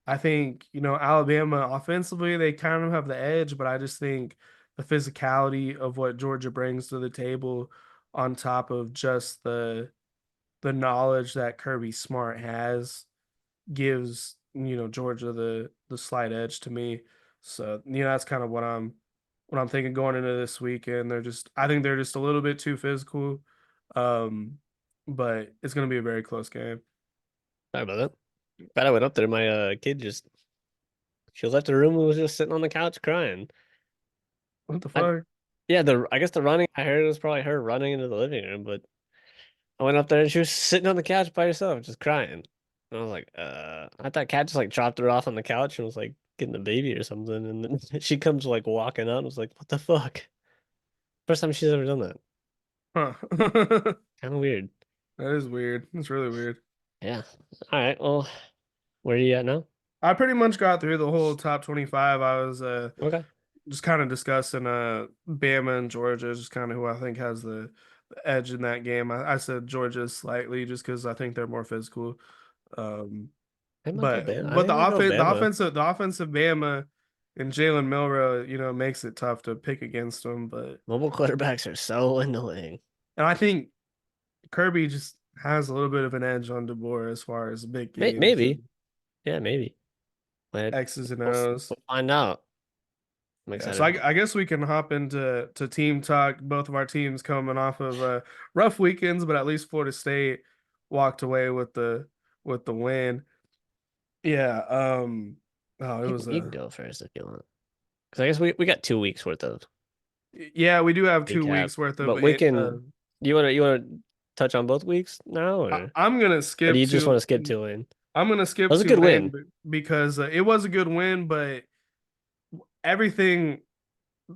I think, Alabama offensively, they kind of have the edge, but I just think the physicality of what Georgia brings to the table, on top of just the knowledge that Kirby Smart has, gives, Georgia the slight edge to me. So, that's kind of what I'm thinking going into this weekend. I think they're just a little bit too physical. Um, but it's going to be a very close game. Sorry about that. But I went up there, my kid just she left the room and was just sitting on the couch crying. What the I fuck? Yeah, the I guess the running I heard it was probably her running into the living room, but I went up there and she was sitting on the couch by herself, just crying. And I was like, I thought Cat just like dropped her off on the couch and was like getting a baby or something. And then she comes like walking out and was like, what the fuck? First time she's ever done that. Huh. Kind of weird. That is weird. It's really weird. Yeah. All right. Well, where are you at now? I pretty much got through the whole top 25. I was Okay. just kind of discussing Bama and Georgia, just kind of who I think has the edge in that game. I said Georgia slightly just because I think they're more physical. Um, I might go but Bama. I but think I might go Bama. the offensive Bama and Jalen Milroe, makes it tough to pick against them. But Mobile quarterbacks are so annoying. and I think Kirby just has a little bit of an edge on DeBoer as far as big games Maybe. and Yeah, maybe. But X's and we'll, O's. we'll find out. I'm Yeah, so excited. I guess we can hop into team talk. Both of our teams coming off of rough weekends, but at least Florida State walked away with the win. Yeah. Oh, it was You can a go first if you want. Because I guess we got 2 weeks worth of yeah. We do have two recap. weeks worth of But we it. can you wanna touch on both weeks now I'm gonna or do skip you just want to to skip to win? I'm gonna That skip was a to good win win. because it was a good win, but everything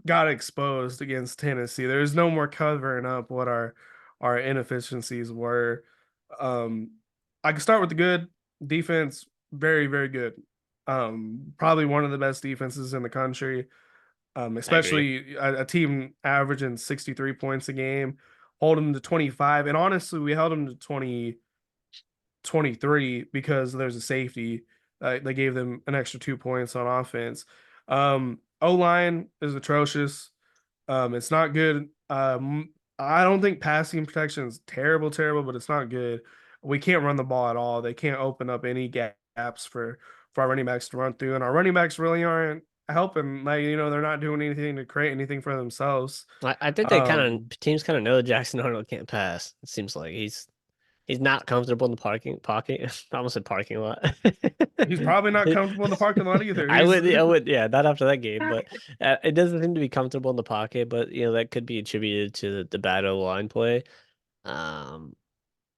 got exposed against Tennessee. There's no more covering up what our inefficiencies were. Um, I can start with the good defense. Very, very good. Probably one of the best defenses in the country. I agree. Especially a team averaging 63 points a game, hold them to 25. And honestly, we held them to 23 because there's a safety. They gave them an extra 2 points on offense. O line is atrocious. It's not good. I don't think passing protection is terrible, terrible, but it's not good. We can't run the ball at all. They can't open up any gaps for our running backs to run through, and our running backs really aren't helping. Like, they're not doing anything to create anything for themselves. I think they kind Um, of teams kind of know Jackson Arnold can't pass. It seems like he's not comfortable in the parking pocket. I almost said parking lot. he's probably not comfortable in the parking lot either. He's I would, yeah, not after that game, but it doesn't seem to be comfortable in the pocket. But that could be attributed to the bad O line play. Um,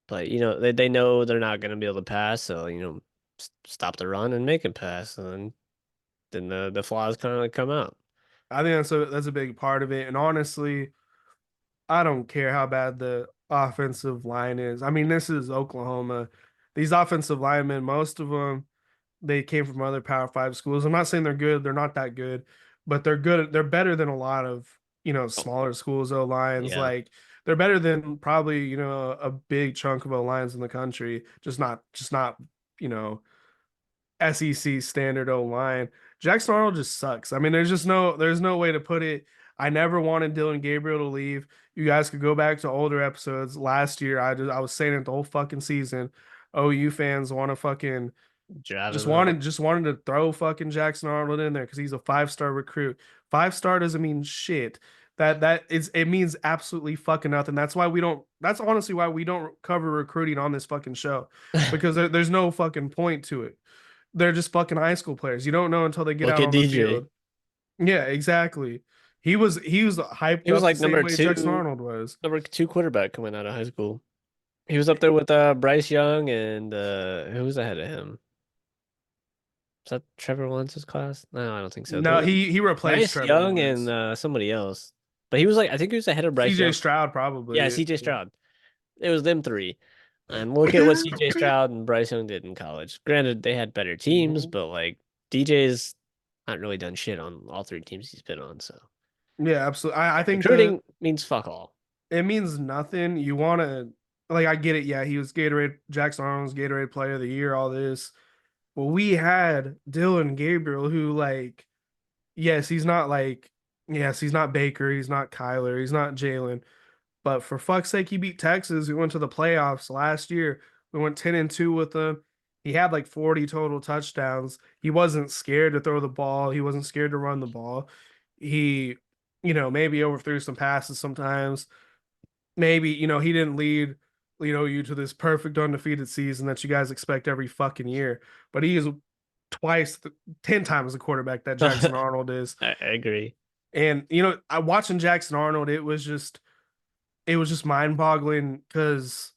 but they know they're not going to be able to pass, so stop the run and make him pass, and then the flaws kind of come out. I think that's a big part of it. And honestly, I don't care how bad the offensive line is. I mean, this is Oklahoma. These offensive linemen, most of them, they came from other Power Five schools. I'm not saying they're good. They're not that good, but they're good. They're better than a lot of, Oh, smaller schools O lines. yeah. Like they're better than probably, a big chunk of O lines in the country. Just not, you know, SEC standard O line. Jackson Arnold just sucks. I mean, there's no way to put it. I never wanted Dylan Gabriel to leave. You guys could go back to older episodes. Last year, I was saying it the whole fucking season. OU fans want to fucking just Driving wanted up. just wanted to throw fucking Jackson Arnold in there because he's a 5-star recruit. 5-star doesn't mean shit. It means absolutely fucking nothing. That's honestly why we don't cover recruiting on this fucking show. Because there's no fucking point to it. They're just fucking high school players. You don't know until they get Look out at on the DJ. field. Yeah, exactly. He was hyped He was up the like same way Jackson Arnold was. number two quarterback coming out of high school. He was up there with Bryce Young and who was ahead of him? Was that Trevor Lawrence's class? No, I don't think so. No, he replaced Bryce Trevor Young and Lawrence. somebody else. But he was like, I think he was ahead of Bryce CJ Young. Stroud Yeah, probably. CJ Stroud. It was them three. And look at what CJ Stroud and Bryce Young did in college. Granted, they had better teams, Mhm. but like DJ's not really done shit on all three teams he's been on. So Yeah, absolutely. I think recruiting means fuck all. it means nothing. You want to, like, I get it. Yeah, he was Jackson Arnold's Gatorade Player of the Year, all this. Well, we had Dylan Gabriel, who, like, yes, he's not Baker, he's not Kyler, he's not Jalen, but for fuck's sake, he beat Texas. We went to the playoffs last year. We went 10-2 with them. He had like 40 total touchdowns. He wasn't scared to throw the ball. He wasn't scared to run the ball. He, maybe overthrew some passes sometimes. Maybe, he didn't lead, you to this perfect undefeated season that you guys expect every fucking year. But he is twice, 10 times the quarterback that Jackson I Arnold is. agree. And, I watching Jackson Arnold, it was just mind-boggling because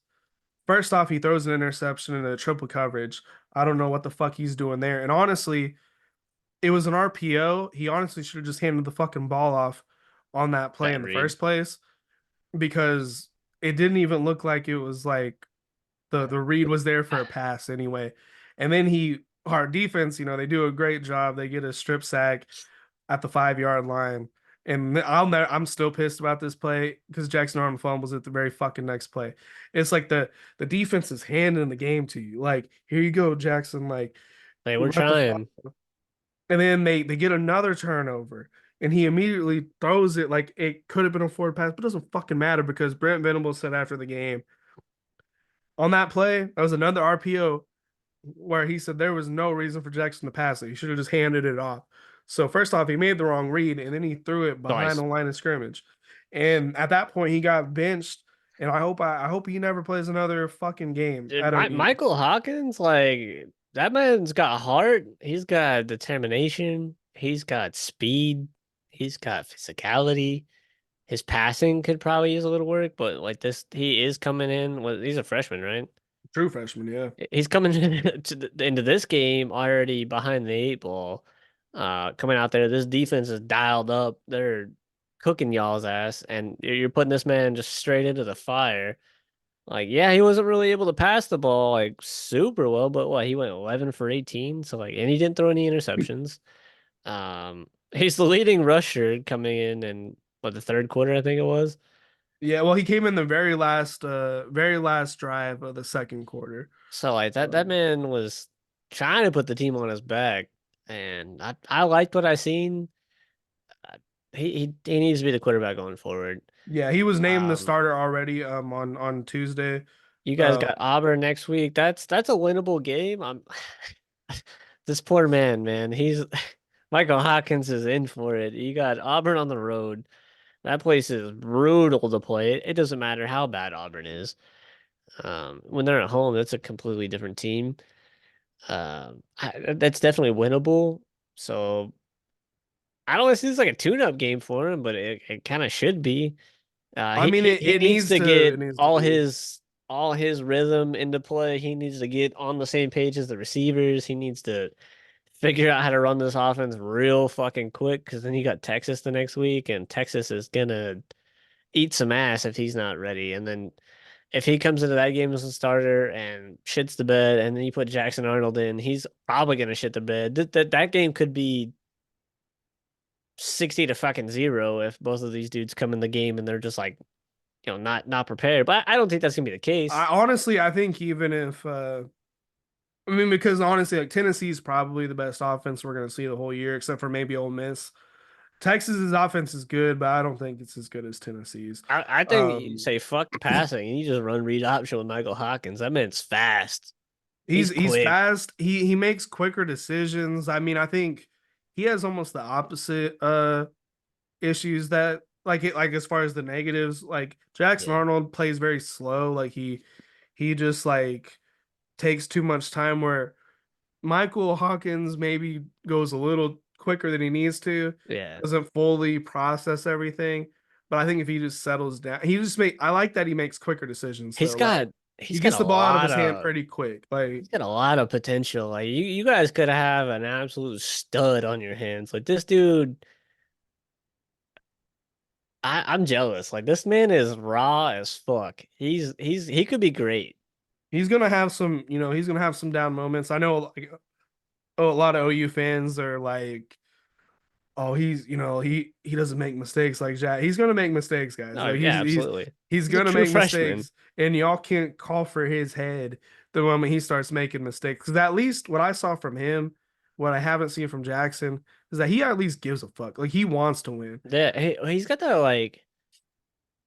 first off, he throws an interception in a triple coverage. I don't know what the fuck he's doing there. And honestly, it was an RPO. He honestly should have just handed the fucking ball off on that play in Bad the read. first place because it didn't even look like it was like the read was there for a pass anyway. And then our defense, they do a great job. They get a strip sack at the 5-yard line. And I'm still pissed about this play because Jackson Arnold fumbles at the very fucking next play. It's like the defense is handing the game to you. Like, here you go, Jackson. Like, Hey, we're let the trying. and then they get another turnover, and he immediately throws it like it could have been a forward pass, but it doesn't fucking matter because Brent Venables said after the game on that play, that was another RPO where he said there was no reason for Jackson to pass it. He should have just handed it off. So first off, he made the wrong read, and then he threw it behind the Twice. line of scrimmage. And at that point, he got benched. And I hope he never plays another fucking game Dude, at OU. Michael Hawkins, like that man's got heart. He's got determination. He's got speed. He's got physicality. His passing could probably use a little work, but like this, he is coming in. Well, he's a freshman, right? True freshman, yeah. He's coming into this game already behind the eight ball. Coming out there, this defense is dialed up. They're cooking y'all's ass, and you're putting this man just straight into the fire. Like, yeah, he wasn't really able to pass the ball like super well, but what, he went 11 for 18, so like, and he didn't throw any interceptions. Um, He's the leading rusher coming in and what the third quarter I think it was. Yeah, well, he came in the very last drive of the second quarter. So like that Um, man was trying to put the team on his back, and I liked what I seen. Uh, he needs to be the quarterback going forward. yeah, he was named the Um, starter already on Tuesday. you guys Uh, got Auburn next week. That's a winnable game. I'm this poor man. He's Michael Hawkins is in for it. You got Auburn on the road. That place is brutal to play. It doesn't matter how bad Auburn is. When they're at home, that's a completely different team. That's definitely winnable. So I don't want to see this like a tune-up game for him, but it kind of should be. I mean, He it needs needs to to get it needs to be. all his rhythm into play. He needs to get on the same page as the receivers. He needs to figure out how to run this offense real fucking quick because then you got Texas the next week, and Texas is gonna eat some ass if he's not ready. And then if he comes into that game as a starter and shits the bed, and then you put Jackson Arnold in, he's probably gonna shit the bed. That game could be 60 to fucking 0 if both of these dudes come in the game and they're just like, not prepared. But I don't think that's gonna be the case. I think even if I mean, because honestly, like Tennessee's probably the best offense we're gonna see the whole year, except for maybe Ole Miss. Texas's offense is good, but I don't think it's as good as Tennessee's. I think you Um, say fuck the passing and you just run read option with Michael Hawkins. That man's fast. He's he's quick. fast. He makes quicker decisions. I mean, I think he has almost the opposite issues that like as far as the negatives, like Jackson Yeah. Arnold plays very slow. Like he just like takes too much time where Michael Hawkins maybe goes a little quicker than he needs to, Yeah. doesn't fully process everything. But I think if he just settles down, he just make I like that he makes quicker decisions He's though. Like got he he's got gets a the ball out of lot his hand of pretty quick. Like he's got a lot of potential. Like you guys could have an absolute stud on your hands. Like this dude, I'm jealous. Like this man is raw as fuck. He could be great. he's gonna have some, he's gonna have some down moments. I know like a lot of OU fans are like, oh, he doesn't make mistakes like Jack. He's gonna make mistakes, guys. No, Like yeah, absolutely. he's He's a gonna true make freshman. mistakes, and y'all can't call for his head the moment he starts making mistakes. Because at least what I saw from him, what I haven't seen from Jackson, is that he at least gives a fuck. Like he wants to win. Yeah, he's got that like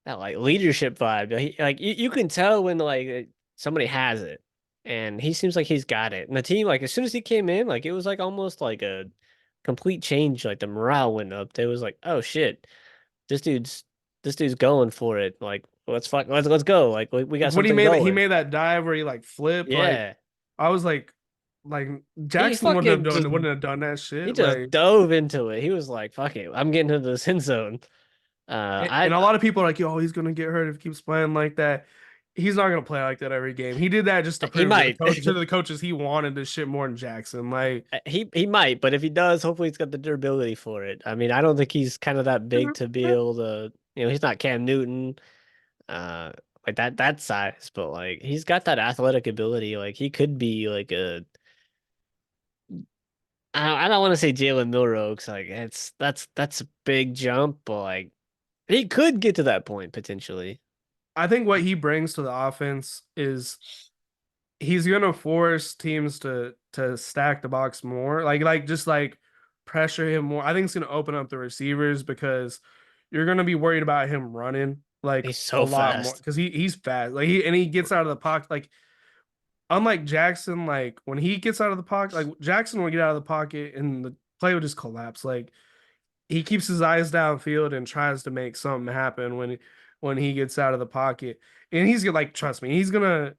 leadership vibe. Like you can tell when somebody has it, and he seems like he's got it. And the team, like as soon as he came in, like it was like almost like a complete change. Like the morale went up. They was like, oh shit, this dude's this dude's going for it. Like let's go. Like we got Like when something he going. made that dive where he like flipped, like Yeah, I was like he Jackson fucking just wouldn't have done that he shit. just Like dove into it. He was like, fuck it, I'm getting into the end zone. and a lot of people are like, yo, he's gonna get hurt if he keeps playing like that. He's not gonna play like that every game. He did that just to He prove might. to the coaches he wanted this shit more than Jackson. Like, He might, but if he does, hopefully he's got the durability for it. I mean, I don't think he's kind of that big to be able to, he's not Cam Newton, uh, like that size, but like he's got that athletic ability. Like he could be like I don't want to say Jalen Milroe 'cause like that's a big jump, but like he could get to that point potentially. I think what he brings to the offense is he's gonna force teams to stack the box more, like just like pressure him more. I think it's gonna open up the receivers because you're gonna be worried about him running like He's a so lot more fast. because he's fast. Like he gets out of the pocket. Like unlike Jackson, like when he gets out of the pocket, like Jackson will get out of the pocket and the play will just collapse. Like he keeps his eyes downfield and tries to make something happen when he gets out of the pocket. And he's gonna like trust me, he's probably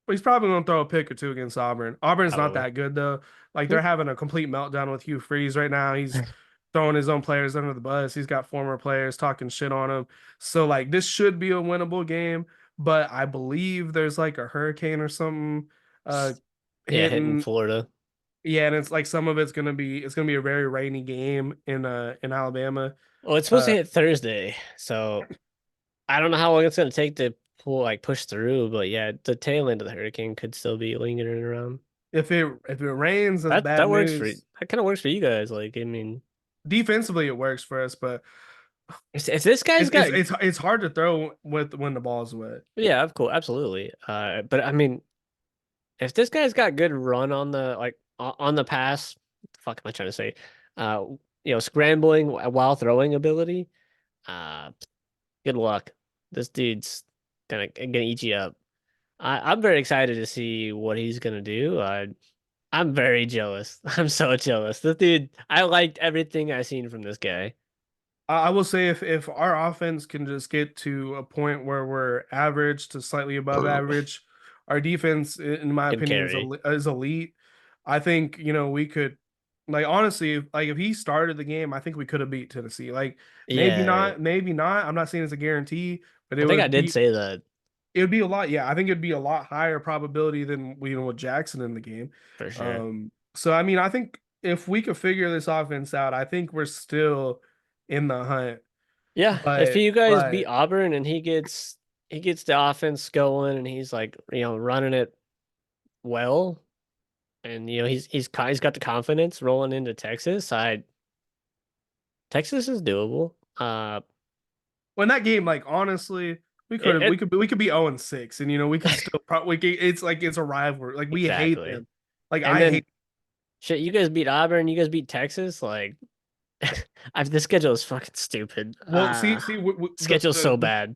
gonna throw a pick or two against Auburn. Auburn's not Probably. that good though. Like they're having a complete meltdown with Hugh Freeze right now. He's throwing his own players under the bus. He's got former players talking shit on him. So like this should be a winnable game, but I believe there's like a hurricane or something uh Yeah, hitting hitting. Florida. Yeah, and it's like some of it's gonna be a very rainy game in Alabama. Well, it's supposed to Uh hit Thursday, so I don't know how long it's gonna take to push through, but yeah, the tail end of the hurricane could still be lingering around. if it rains, that's That bad that works for news. that kind of works for you guys. Like, I mean, defensively it works for us, but If this guy's it's it's got, it's, it's hard to throw with when the ball's wet. yeah, of course, absolutely. But I mean, if this guy's got good run on the on the pass, fuck am I trying to say? Uh, scrambling while throwing ability. Uh, Good luck. This dude's gonna eat you up. I'm very excited to see what he's gonna do. I'm very jealous. I'm so jealous. This dude, I liked everything I seen from this guy. I will say if our offense can just get to a point where we're average to slightly above average, our defense, in my Can opinion, carry. is elite. I think we could, like, honestly, like if he started the game, I think we could have beat Tennessee. Like maybe Yeah, not, maybe not. I'm not saying it's a guarantee, but I think I did say that it would be a lot. Yeah, I think it'd be a lot higher probability than with Jackson in the game. for sure. So I mean, I think if we could figure this offense out, I think we're still in the hunt. Yeah, if But you guys beat but Auburn and he gets the offense going and he's like, running it well and he's got the confidence rolling into Texas. I Texas is doable. when that game, like honestly, we could It, have it we could be 0 and 6, and we could still probably it's like it's a rivalry. Like we hate exactly. them. Like And I then hate. shit, you guys beat Auburn, you guys beat Texas. Like, this schedule is fucking stupid. Well, see, Schedule's so bad.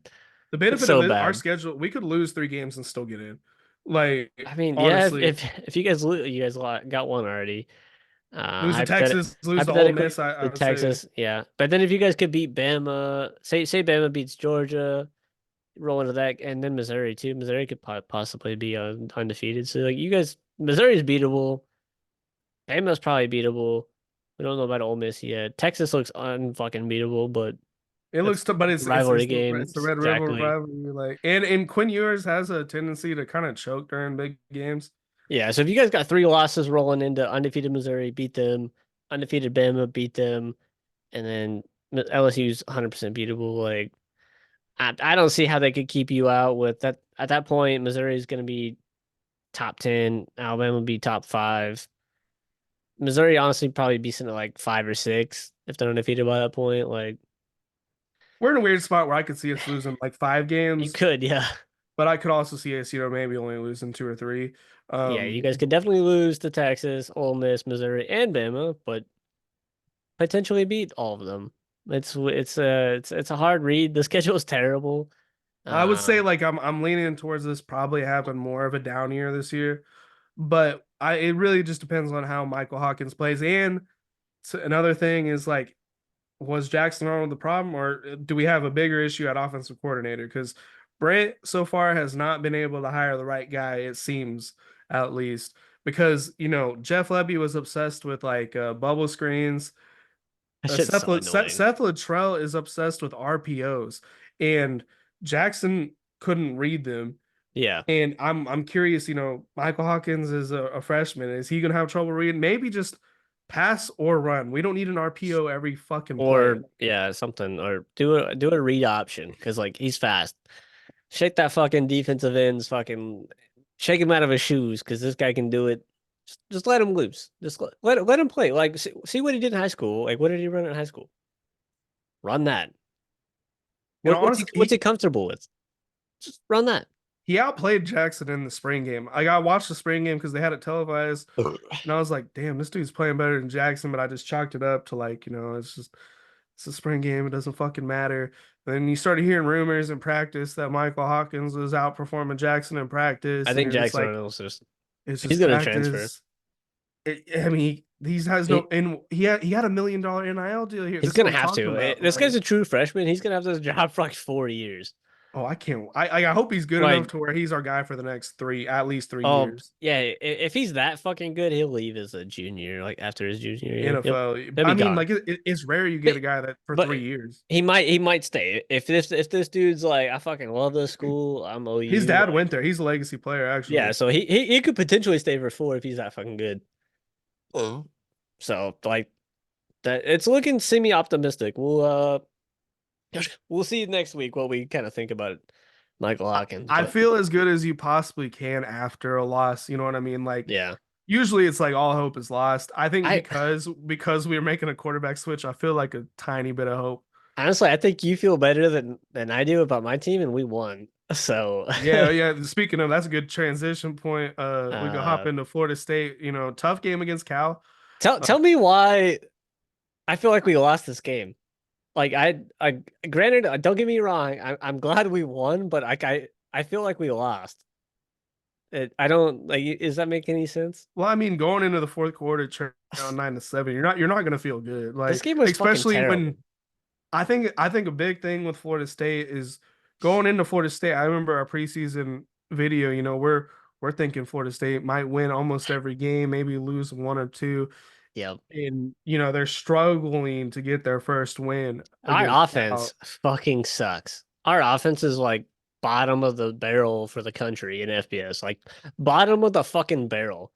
the It's benefit of so our bad. schedule, we could lose 3 games and still get in. Like I mean, yeah, honestly, if you guys lose, you guys got one already. lose to Texas, lose to Ole Hypothetically, Miss. I the would say Texas, yeah. But then if you guys could beat Bama, say Bama beats Georgia, roll into that, and then Missouri too. Missouri could possibly be undefeated. So like you guys, Missouri's beatable. Bama's probably beatable. We don't know about Ole Miss yet. Texas looks unfucking beatable, but it that's looks to, but rivalry it's the games. Red River Exactly. rivalry. Like and Quinn Ewers has a tendency to kind of choke during big games. Yeah, so if you guys got three losses rolling into undefeated Missouri, beat them, undefeated Bama, beat them, and then LSU's 100% beatable. Like I don't see how they could keep you out with that. At that point, Missouri is going to be top 10. Alabama will be top 5. Missouri honestly probably be sitting at like 5 or 6 if they're undefeated by that point. Like We're in a weird spot where I could see us losing like 5 games, you could, yeah. but I could also see us, maybe only losing 2 or 3. Yeah, you Um, guys could definitely lose to Texas, Ole Miss, Missouri, and Bama, but potentially beat all of them. It's a hard read. The schedule is terrible. I would say Um, like I'm leaning towards this probably having more of a down year this year, but it really just depends on how Michael Hawkins plays. And another thing is like, was Jackson Arnold the problem, or do we have a bigger issue at offensive coordinator? Because Brent so far has not been able to hire the right guy, it seems, at least. Because Jeff Lebby was obsessed with like bubble screens. that shit's so annoying. Seth Luttrell is obsessed with RPOs, and Jackson couldn't read them. Yeah. And I'm curious, Michael Hawkins is a freshman. Is he gonna have trouble reading? Maybe just pass or run. We don't need an RPO every fucking play. Or yeah, something or do a read option because like he's fast. Shake that fucking defensive ends, fucking shake him out of his shoes because this guy can do it. Just let him loose. Just let him play. Like see what he did in high school. Like what did he run in high school? Run that. Honestly, What's he comfortable with? Just run that. he outplayed Jackson in the spring game. Like I watched the spring game because they had it televised, and I was like, damn, this dude's playing better than Jackson. But I just chalked it up to like, it's a spring game. It doesn't fucking matter. Then you started hearing rumors in practice that Michael Hawkins was outperforming Jackson in I practice, and think you're just Jackson like, Arnold's just it's he's just gonna transfer. practice. I mean, he has no, He and he had $1 million NIL deal here. he's This is what gonna I'm have talking to. about. This guy's Like, a true freshman. He's gonna have this job for like 4 years. oh, I can't. I hope he's good enough Like to where he's our guy for the next at least three oh years. yeah, if he's that fucking good, he'll leave as a junior. Like after his junior year, NFL. he'll I be mean, gone. like it's rare you get But a guy that for but 3 years. he might stay if this dude's like I fucking love this school. I'm His OU. dad went Like there. He's a legacy player, yeah, actually. so he could potentially stay for 4 if he's that fucking good. Oh. So like that, it's looking semi optimistic. We'll see next week what we kind of think about Michael I, Hawkins. I But feel as good as you possibly can after a loss. You know what I mean? Like yeah, usually it's like all hope is lost. I think I because we are making a quarterback switch, I feel like a tiny bit of hope. honestly, I think you feel better than I do about my team, and we won. So, Yeah, yeah. Speaking of, that's a good transition point. We can hop uh, into Florida State. Tough game against Cal. Uh, tell me why I feel like we lost this game. Like I granted, don't get me wrong, I'm glad we won, but I feel like we lost. I don't like. Does that make any sense? well, I mean, going into the fourth quarter, down 9-7, you're not gonna feel good. This Like, game was fucking especially when terrible. I think a big thing with Florida State is going into Florida State. I remember our preseason video. We're thinking Florida State might win almost every game, maybe lose one or two, Yep. and they're struggling to get their first win against Our offense Cal. fucking sucks. Our offense is like bottom of the barrel for the country in FBS. Like bottom of the fucking barrel.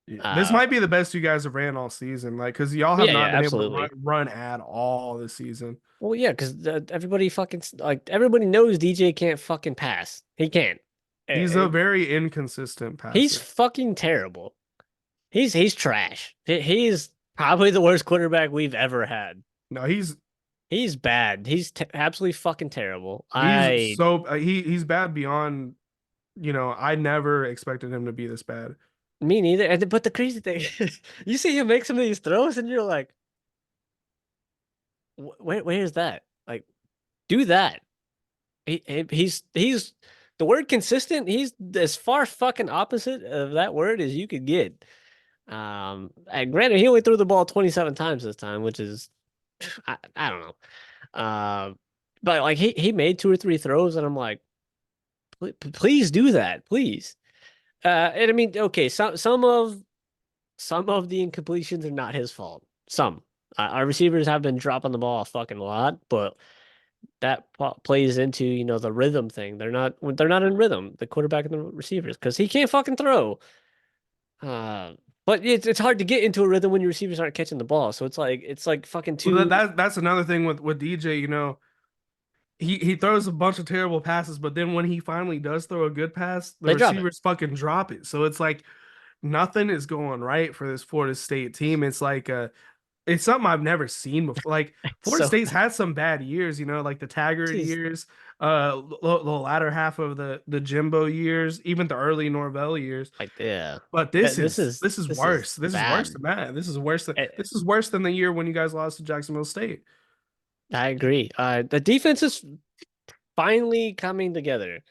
Yeah. This Uh might be the best you guys have ran all season, like because y'all have yeah, yeah, not been able to run, absolutely. run at all this season. Well, yeah, because everybody fucking like everybody knows DJ can't fucking pass. He can't. He's a Uh, very inconsistent He's passer. fucking terrible. He's trash. He's probably the worst quarterback we've ever had. No, he's He's bad. He's t absolutely fucking terrible. he's I so he's bad beyond. I never expected him to be this bad. Me neither. But the crazy thing, you see him make some of these throws, and you're like, where's that? Like, do that. He's the word consistent. He's as far fucking opposite of that word as you could get. And granted, he only threw the ball 27 times this time, which is I don't know. But like he made two or three throws, and I'm like, please do that, please. And I mean, okay, some of the incompletions are not his fault. Some. Our receivers have been dropping the ball a fucking lot, but that plays into, the rhythm thing. They're not in rhythm, the quarterback and the receivers, because he can't fucking throw. Uh, but it's hard to get into a rhythm when your receivers aren't catching the ball. So it's like fucking Well, two. that's another thing with DJ. He throws a bunch of terrible passes, but then when he finally does throw a good pass, the They drop it. receivers fucking drop it. So it's like nothing is going right for this Florida State team. It's something I've never seen before. Like Florida So State's had some bad years, like the Taggart this is years, the latter half of the Jimbo years, even the early Norvell years. like yeah. But Uh, this This is is this is this is worse. This is worse bad. than that. This is worse than I, this is worse than the year when you guys lost to Jacksonville State. I agree. The defense is finally coming together.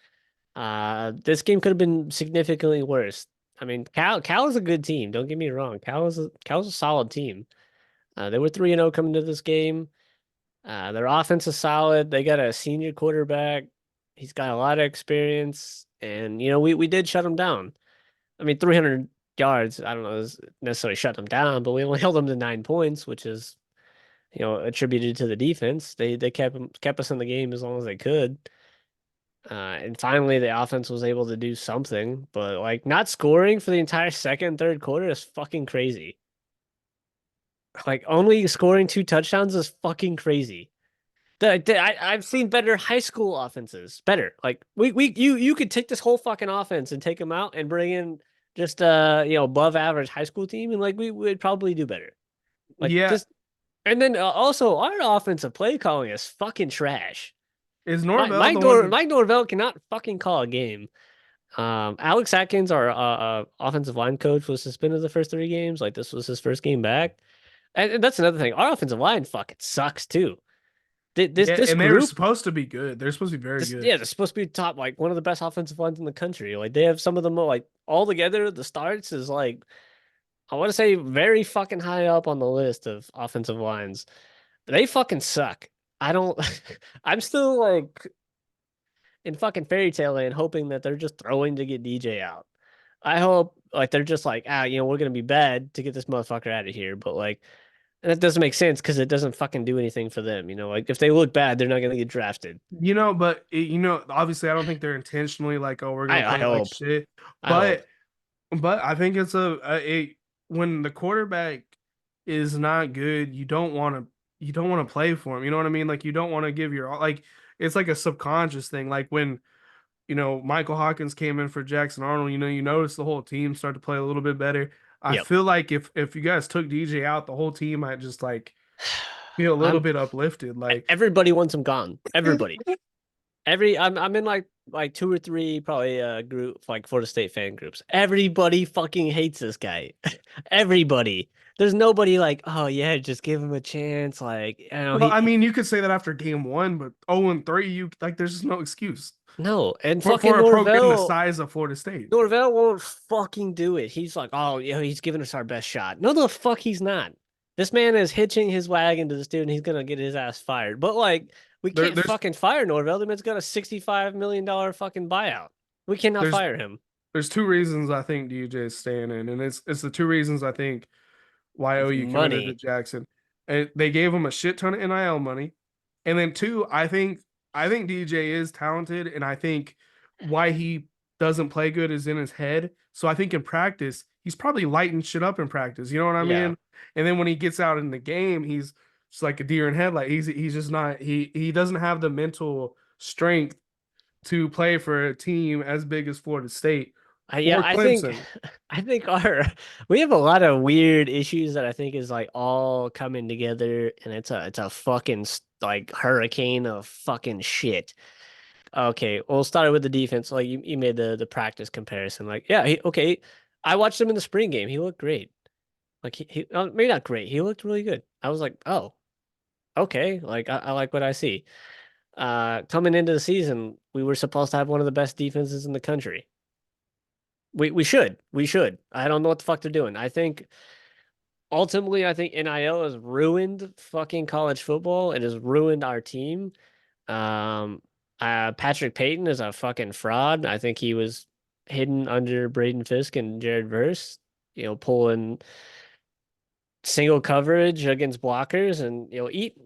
This game could have been significantly worse. I mean, Cal is a good team. Don't get me wrong. Cal's a solid team. They were 3-0 coming to this game. Their offense is solid. They got a senior quarterback. He's got a lot of experience, and we did shut him down. I mean, 300 yards. I don't know, is necessarily shut them down, but we only held them to 9 points, which is attributed to the defense. They kept us in the game as long as they could. And finally, the offense was able to do something, but like not scoring for the entire second and third quarter is fucking crazy. Like only scoring two touchdowns is fucking crazy. I've seen better high school offenses. Better. Like you could take this whole fucking offense and take them out and bring in just above average high school team, and like we would probably do better. Like Yeah, just and then also our offensive play calling is fucking trash. is Norvell the one? Mike Norvell cannot fucking call a game. Alex Atkins, our offensive line coach, was suspended the first 3 games. Like this was his first game back, and that's another thing. Our offensive line fucking sucks too. Yeah, This and they were group, supposed to be good. They're supposed to be very good. they're supposed to be top, like one of the best offensive lines in the country. Like they have some of them like all together. The starts is like I want to say very fucking high up on the list of offensive lines. They fucking suck. I don't. I'm still like in fucking fairy tale land, hoping that they're just throwing to get DJ out. I hope like they're just like, we're gonna be bad to get this motherfucker out of here. But like that doesn't make sense because it doesn't fucking do anything for them. Like if they look bad, they're not gonna get drafted. But obviously, I don't think they're intentionally like, oh, we're gonna I play like hope. shit. I hope. But I think it's when the quarterback is not good, you don't want to play for him. You know what I mean? Like you don't want to give your all. Like it's like a subconscious thing. Like Michael Hawkins came in for Jackson Arnold. You notice the whole team start to play a little bit better. I Yep. feel like if you guys took DJ out, the whole team might just like feel a little I'm bit uplifted. Like everybody wants him gone. Everybody. I'm in like two or three probably group like Florida State fan groups. Everybody fucking hates this guy. Everybody. There's nobody like, oh yeah, just give him a chance. Like, well, I mean, you could say that after game one, but 0-3, you like there's just no excuse no, and for fucking a program the size of Florida State. Norvell won't fucking do it. He's like, oh, yeah, he's giving us our best shot. No, the fuck he's not. This man is hitching his wagon to the student. He's gonna get his ass fired. But like, we There, can't there's fucking fire Norvell. The man's got a $65 million fucking buyout. We cannot there's fire him. there's two reasons I think DJ is staying in, and it's the two reasons I think why It's OU committed to money. Jackson. And they gave him a shit ton of NIL money. And then two, I think DJ is talented, and I think why he doesn't play good is in his head. So I think in practice, he's probably lighting shit up in practice. You know what I Yeah. mean? And then when he gets out in the game, he's just like a deer in headlight. He's just not he doesn't have the mental strength to play for a team as big as Florida State Yeah, or Clemson. I think our we have a lot of weird issues that I think is like all coming together, and it's a fucking like hurricane of fucking shit. Okay, we'll start with the defense. Like you made the practice comparison. Like, yeah, okay. I watched him in the spring game. He looked great. Like maybe not great. He looked really good. I was like, oh, okay. Like I like what I see. Coming into the season, we were supposed to have one of the best defenses in the country. We should. I don't know what the fuck they're doing. I think ultimately, I think NIL has ruined fucking college football. It has ruined our team. Um, Patrick Payton is a fucking fraud. I think he was hidden under Braden Fisk and Jared Verse, pulling single coverage against blockers and eat.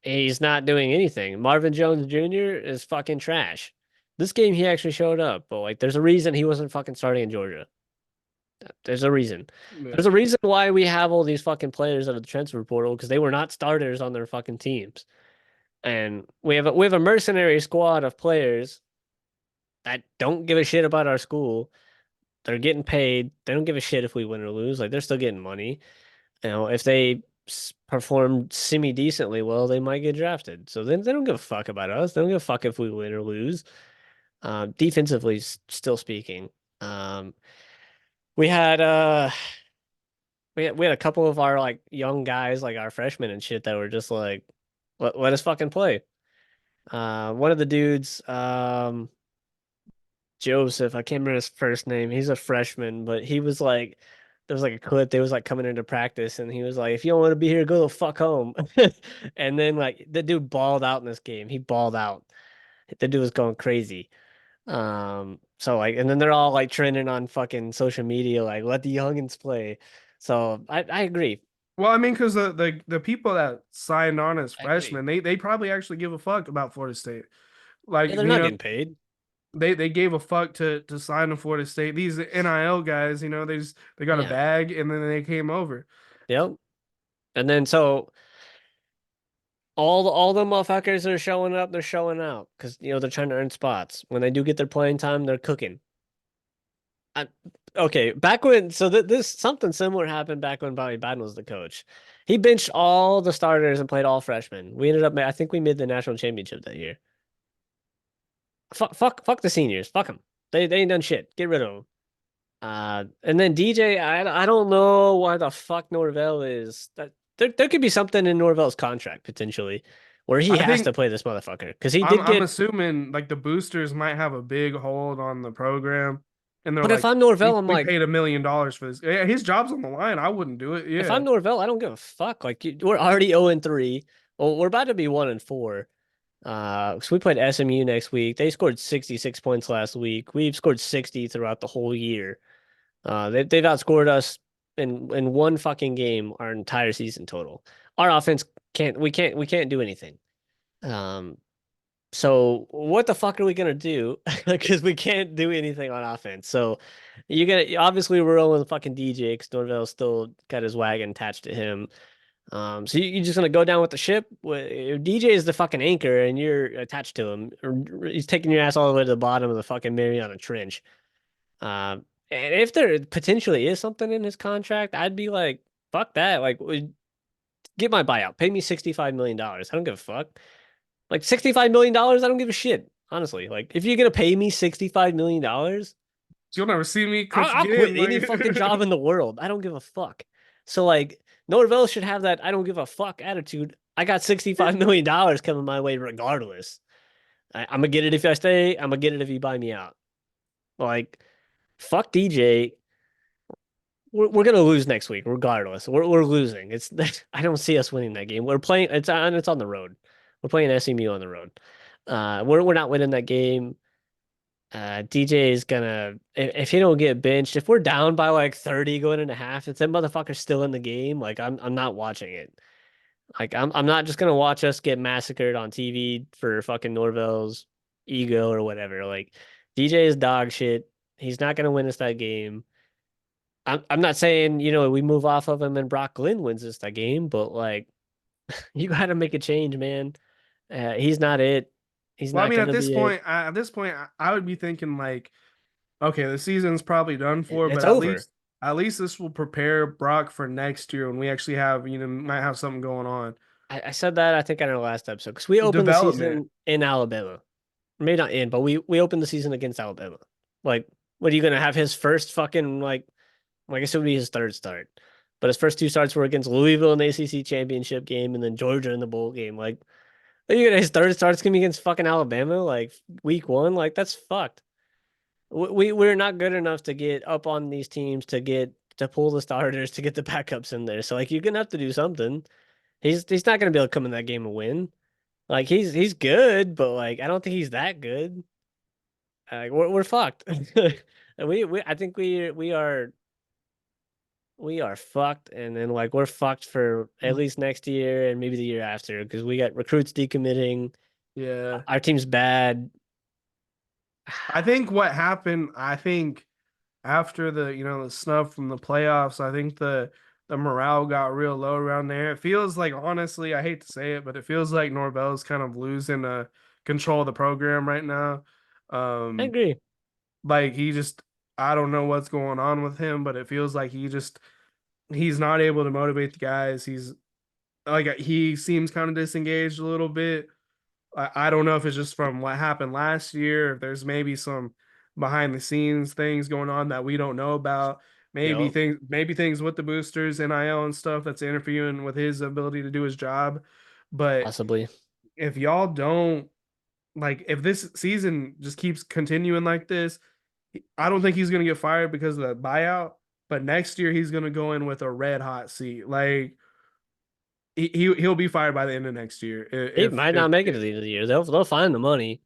He's not doing anything. Marvin Jones Jr. is fucking trash. This game he actually showed up, but like there's a reason he wasn't fucking starting in Georgia. There's a reason. Yeah. There's a reason why we have all these fucking players out of the transfer portal because they were not starters on their fucking teams. And we have a mercenary squad of players that don't give a shit about our school. They're getting paid. They don't give a shit if we win or lose. Like they're still getting money. If they perform semi decently well, they might get drafted. So then they don't give a fuck about us. They don't give a fuck if we win or lose. Defensively, still speaking, um, we had we had a couple of our like young guys, like our freshmen and shit, that were just like, let us fucking play. One of the dudes, Joseph, I can't remember his first name. He's a freshman, but he was like, there was like a clip. They was like coming into practice, and he was like, "If you don't want to be here, go the fuck home." And then like the dude balled out in this game. He balled out. The dude was going crazy. So like, and then they're all like trending on fucking social media, like, let the youngins play. So I agree. Well, I mean, because the people that signed on as I agree. freshmen, they probably actually give a fuck about Florida State. Yeah, Like, they're not getting paid. they gave a fuck to sign to Florida State. These NIL guys, they got a Yeah. bag and then they came over. Yep. And then so all the motherfuckers that are showing up, they're showing out because they're trying to earn spots. When they do get their playing time, they're cooking. I, okay, back when this something similar happened back when Bobby Bowden was the coach. He benched all the starters and played all freshmen. We ended up, I think we made the national championship that year. Fuck the seniors. Fuck them. They ain't done shit. Get rid of them. And then DJ, I don't know why the fuck Norvell is that. There could be something in Norvell's contract potentially where he I has to think play this motherfucker because he I'm did I'm get. assuming like the boosters might have a big hold on the program, and they're But if like, I'm Norvell, we I'm we like, paid $1 million for this. Yeah, his job's on the line. I wouldn't do it. if Yeah. I'm Norvell, I don't give a fuck. Like we're already 0-3. Well, we're about to be 1-4. So we played SMU next week. They scored 66 points last week. We've scored 60 throughout the whole year. They've outscored us in one fucking game our entire season total. Our offense can't do anything. Um, so what the fuck are we gonna do? Because we can't do anything on offense. So you gotta obviously we're rolling fucking DJ because Norvell's still got his wagon attached to him. So you're just gonna go down with the ship. DJ is the fucking anchor, and you're attached to him. He's taking your ass all the way to the bottom of the fucking Mariana Trench. And if there potentially is something in his contract, I'd be like, fuck that. Like, get my buyout. Pay me $65 million. I don't give a fuck. Like $65 million, I don't give a shit. Honestly, like if you're gonna pay me $65 million, You'll never see me coach I'll again. quit any fucking Like, job in the world. I don't give a fuck. So like Norvell should have that I don't give a fuck attitude. I got $65 million coming my way regardless. I'm gonna get it if I stay. I'm gonna get it if you buy me out. Like fuck DJ. We're gonna lose next week regardless. We're losing. It's I don't see us winning that game. We're playing. It's on the road. We're playing SMU on the road. We're not winning that game. DJ is gonna if he don't get benched, if we're down by like 30 going into half, if that motherfucker's still in the game, like I'm not watching it. Like I'm not just gonna watch us get massacred on TV for fucking Norvell's ego or whatever. Like DJ is dog shit. He's not gonna win us that game. I'm not saying, we move off of him and Brock Glenn wins us that game, but like you gotta make a change, man. He's not it. He's well, I not mean, gonna be it. at this point, I would be thinking like, okay, the season's probably done for, but It's over. at least this will prepare Brock for next year when we actually have, might have something going on. I said that I think on our last episode because we opened the Development. season in Alabama. Maybe not in, but we opened the season against Alabama. Like, what are you gonna have his first fucking like? I guess it would be his third start, but his first two starts were against Louisville in the ACC championship game and then Georgia in the bowl game. Like, are you gonna his third start's gonna be against fucking Alabama like week one? Like, that's fucked. We're not good enough to get up on these teams to pull the starters to get the backups in there. So like, you're gonna have to do something. He's not gonna be able to come in that game and win. Like he's good, but like I don't think he's that good. We're fucked. We I think we are fucked, and then like we're fucked for at least next year and maybe the year after because we got recruits decommitting. Yeah. Our team's bad. I think what happened, I think after the snub from the playoffs, I think the morale got real low around there. It feels like, honestly, I hate to say it, but it feels like Norvell's kind of losing control of the program right now. I Um, agree. like he just, I don't know what's going on with him, but it feels like he's not able to motivate the guys. He's like he seems kind of disengaged a little bit. I don't know if it's just from what happened last year, if there's maybe some behind the scenes things going on that we don't know about. Yo, Maybe things with the boosters, NIL and stuff that's interfering with his ability to do his job. But possibly. if y'all don't like if this season just keeps continuing like this, I don't think he's gonna get fired because of the buyout. But next year he's gonna go in with a red hot seat. Like he'll be fired by the end of next year He might if not make it to the end of the year. They'll find the money.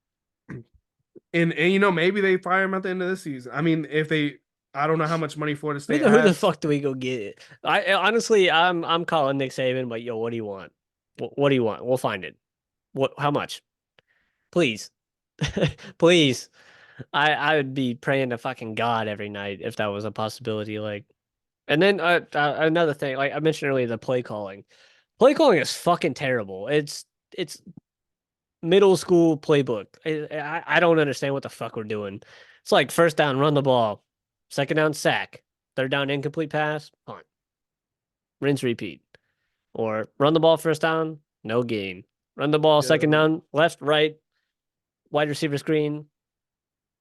and maybe they fire him at the end of the season. I mean, if they, I don't know how much money Florida State Who the has. fuck do we go get? I honestly, I'm calling Nick Saban, but yo, what do you want? What do you want? We'll find it. What? How much? Please, please. I would be praying to fucking God every night if that was a possibility. Like, and then another thing, like I mentioned earlier, the play calling. Play calling is fucking terrible. It's middle school playbook. I don't understand what the fuck we're doing. It's like first down, run the ball. Second down, sack. Third down, incomplete pass, punt. Rinse, repeat. Or run the ball first down, no gain. Run the ball second Yeah. down, left, right, wide receiver screen,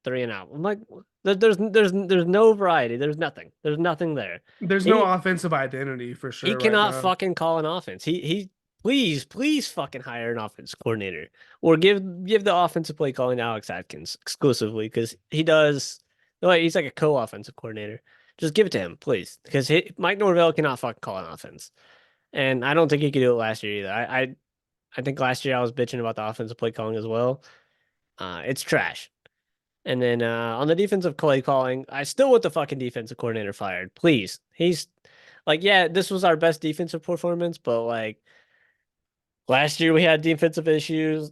three and out. I'm like, there's no variety. There's nothing. There's nothing there. There's no He offensive identity for he sure right cannot now. fucking call an offense. He please fucking hire an offense coordinator or give the offensive play calling to Alex Atkins exclusively because he does. No, he's like a co-offensive coordinator. Just give it to him, please, because Mike Norvell cannot fucking call an offense, and I don't think he could do it last year either. I think last year I was bitching about the offensive play calling as well. It's trash. And then on the defensive play calling, I still want the fucking defensive coordinator fired. Please. He's like, yeah, this was our best defensive performance, but like last year we had defensive issues.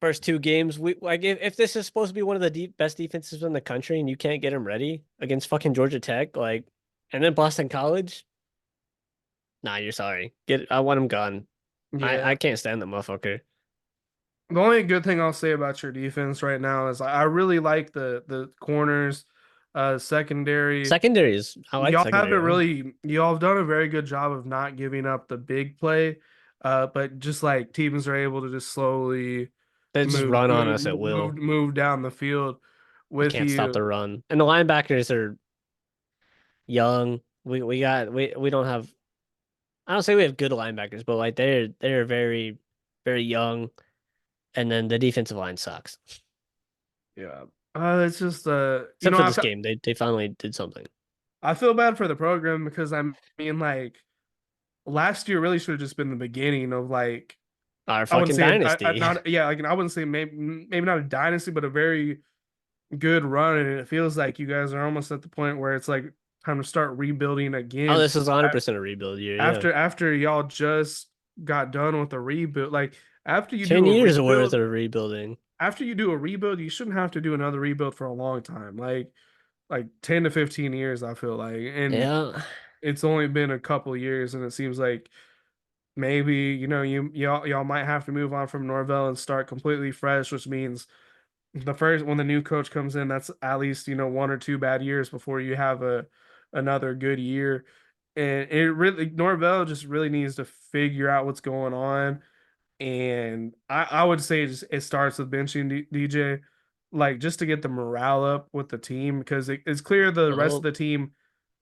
First two games, we like if this is supposed to be one of the best defenses in the country and you can't get them ready against fucking Georgia Tech, like, and then Boston College, Nah, you're sorry. I want him gone. I Yeah. can't stand that motherfucker. The only good thing I'll say about your defense right now is I really like the corners, secondary. Secondaries, I like Y'all haven't secondary. really y'all have done a very good job of not giving up the big play, but just like teams are able to just slowly They just run on us at will. move down the field We with can't stop you. the run. And the linebackers are young. We don't have I don't say we have good linebackers, but like they're very very young. And then the defensive line sucks. Yeah. It's just Except for this game, they finally did something. I feel bad for the program because I mean like last year really should have just been the beginning of like Our I wouldn't fucking say dynasty. not yeah like I wouldn't say maybe not a dynasty but a very good run, and it feels like you guys are almost at the point where it's like time to start rebuilding Oh, again this is 100% a rebuild year. Yeah, after y'all just got done with the rebuild. Like after you 10 do a years worth rebuild, of rebuilding. after you do a rebuild, you shouldn't have to do another rebuild for a long time. Like 10 to 15 years, I feel like. And Yeah, it's only been a couple years, and it seems like maybe, y'all might have to move on from Norvell and start completely fresh, which means the first when the new coach comes in, that's at least, one or two bad years before you have a another good year. And it really Norvell just really needs to figure out what's going on. And I would say it starts with benching DJ, like just to get the morale up with the team because it's clear the rest of well, the team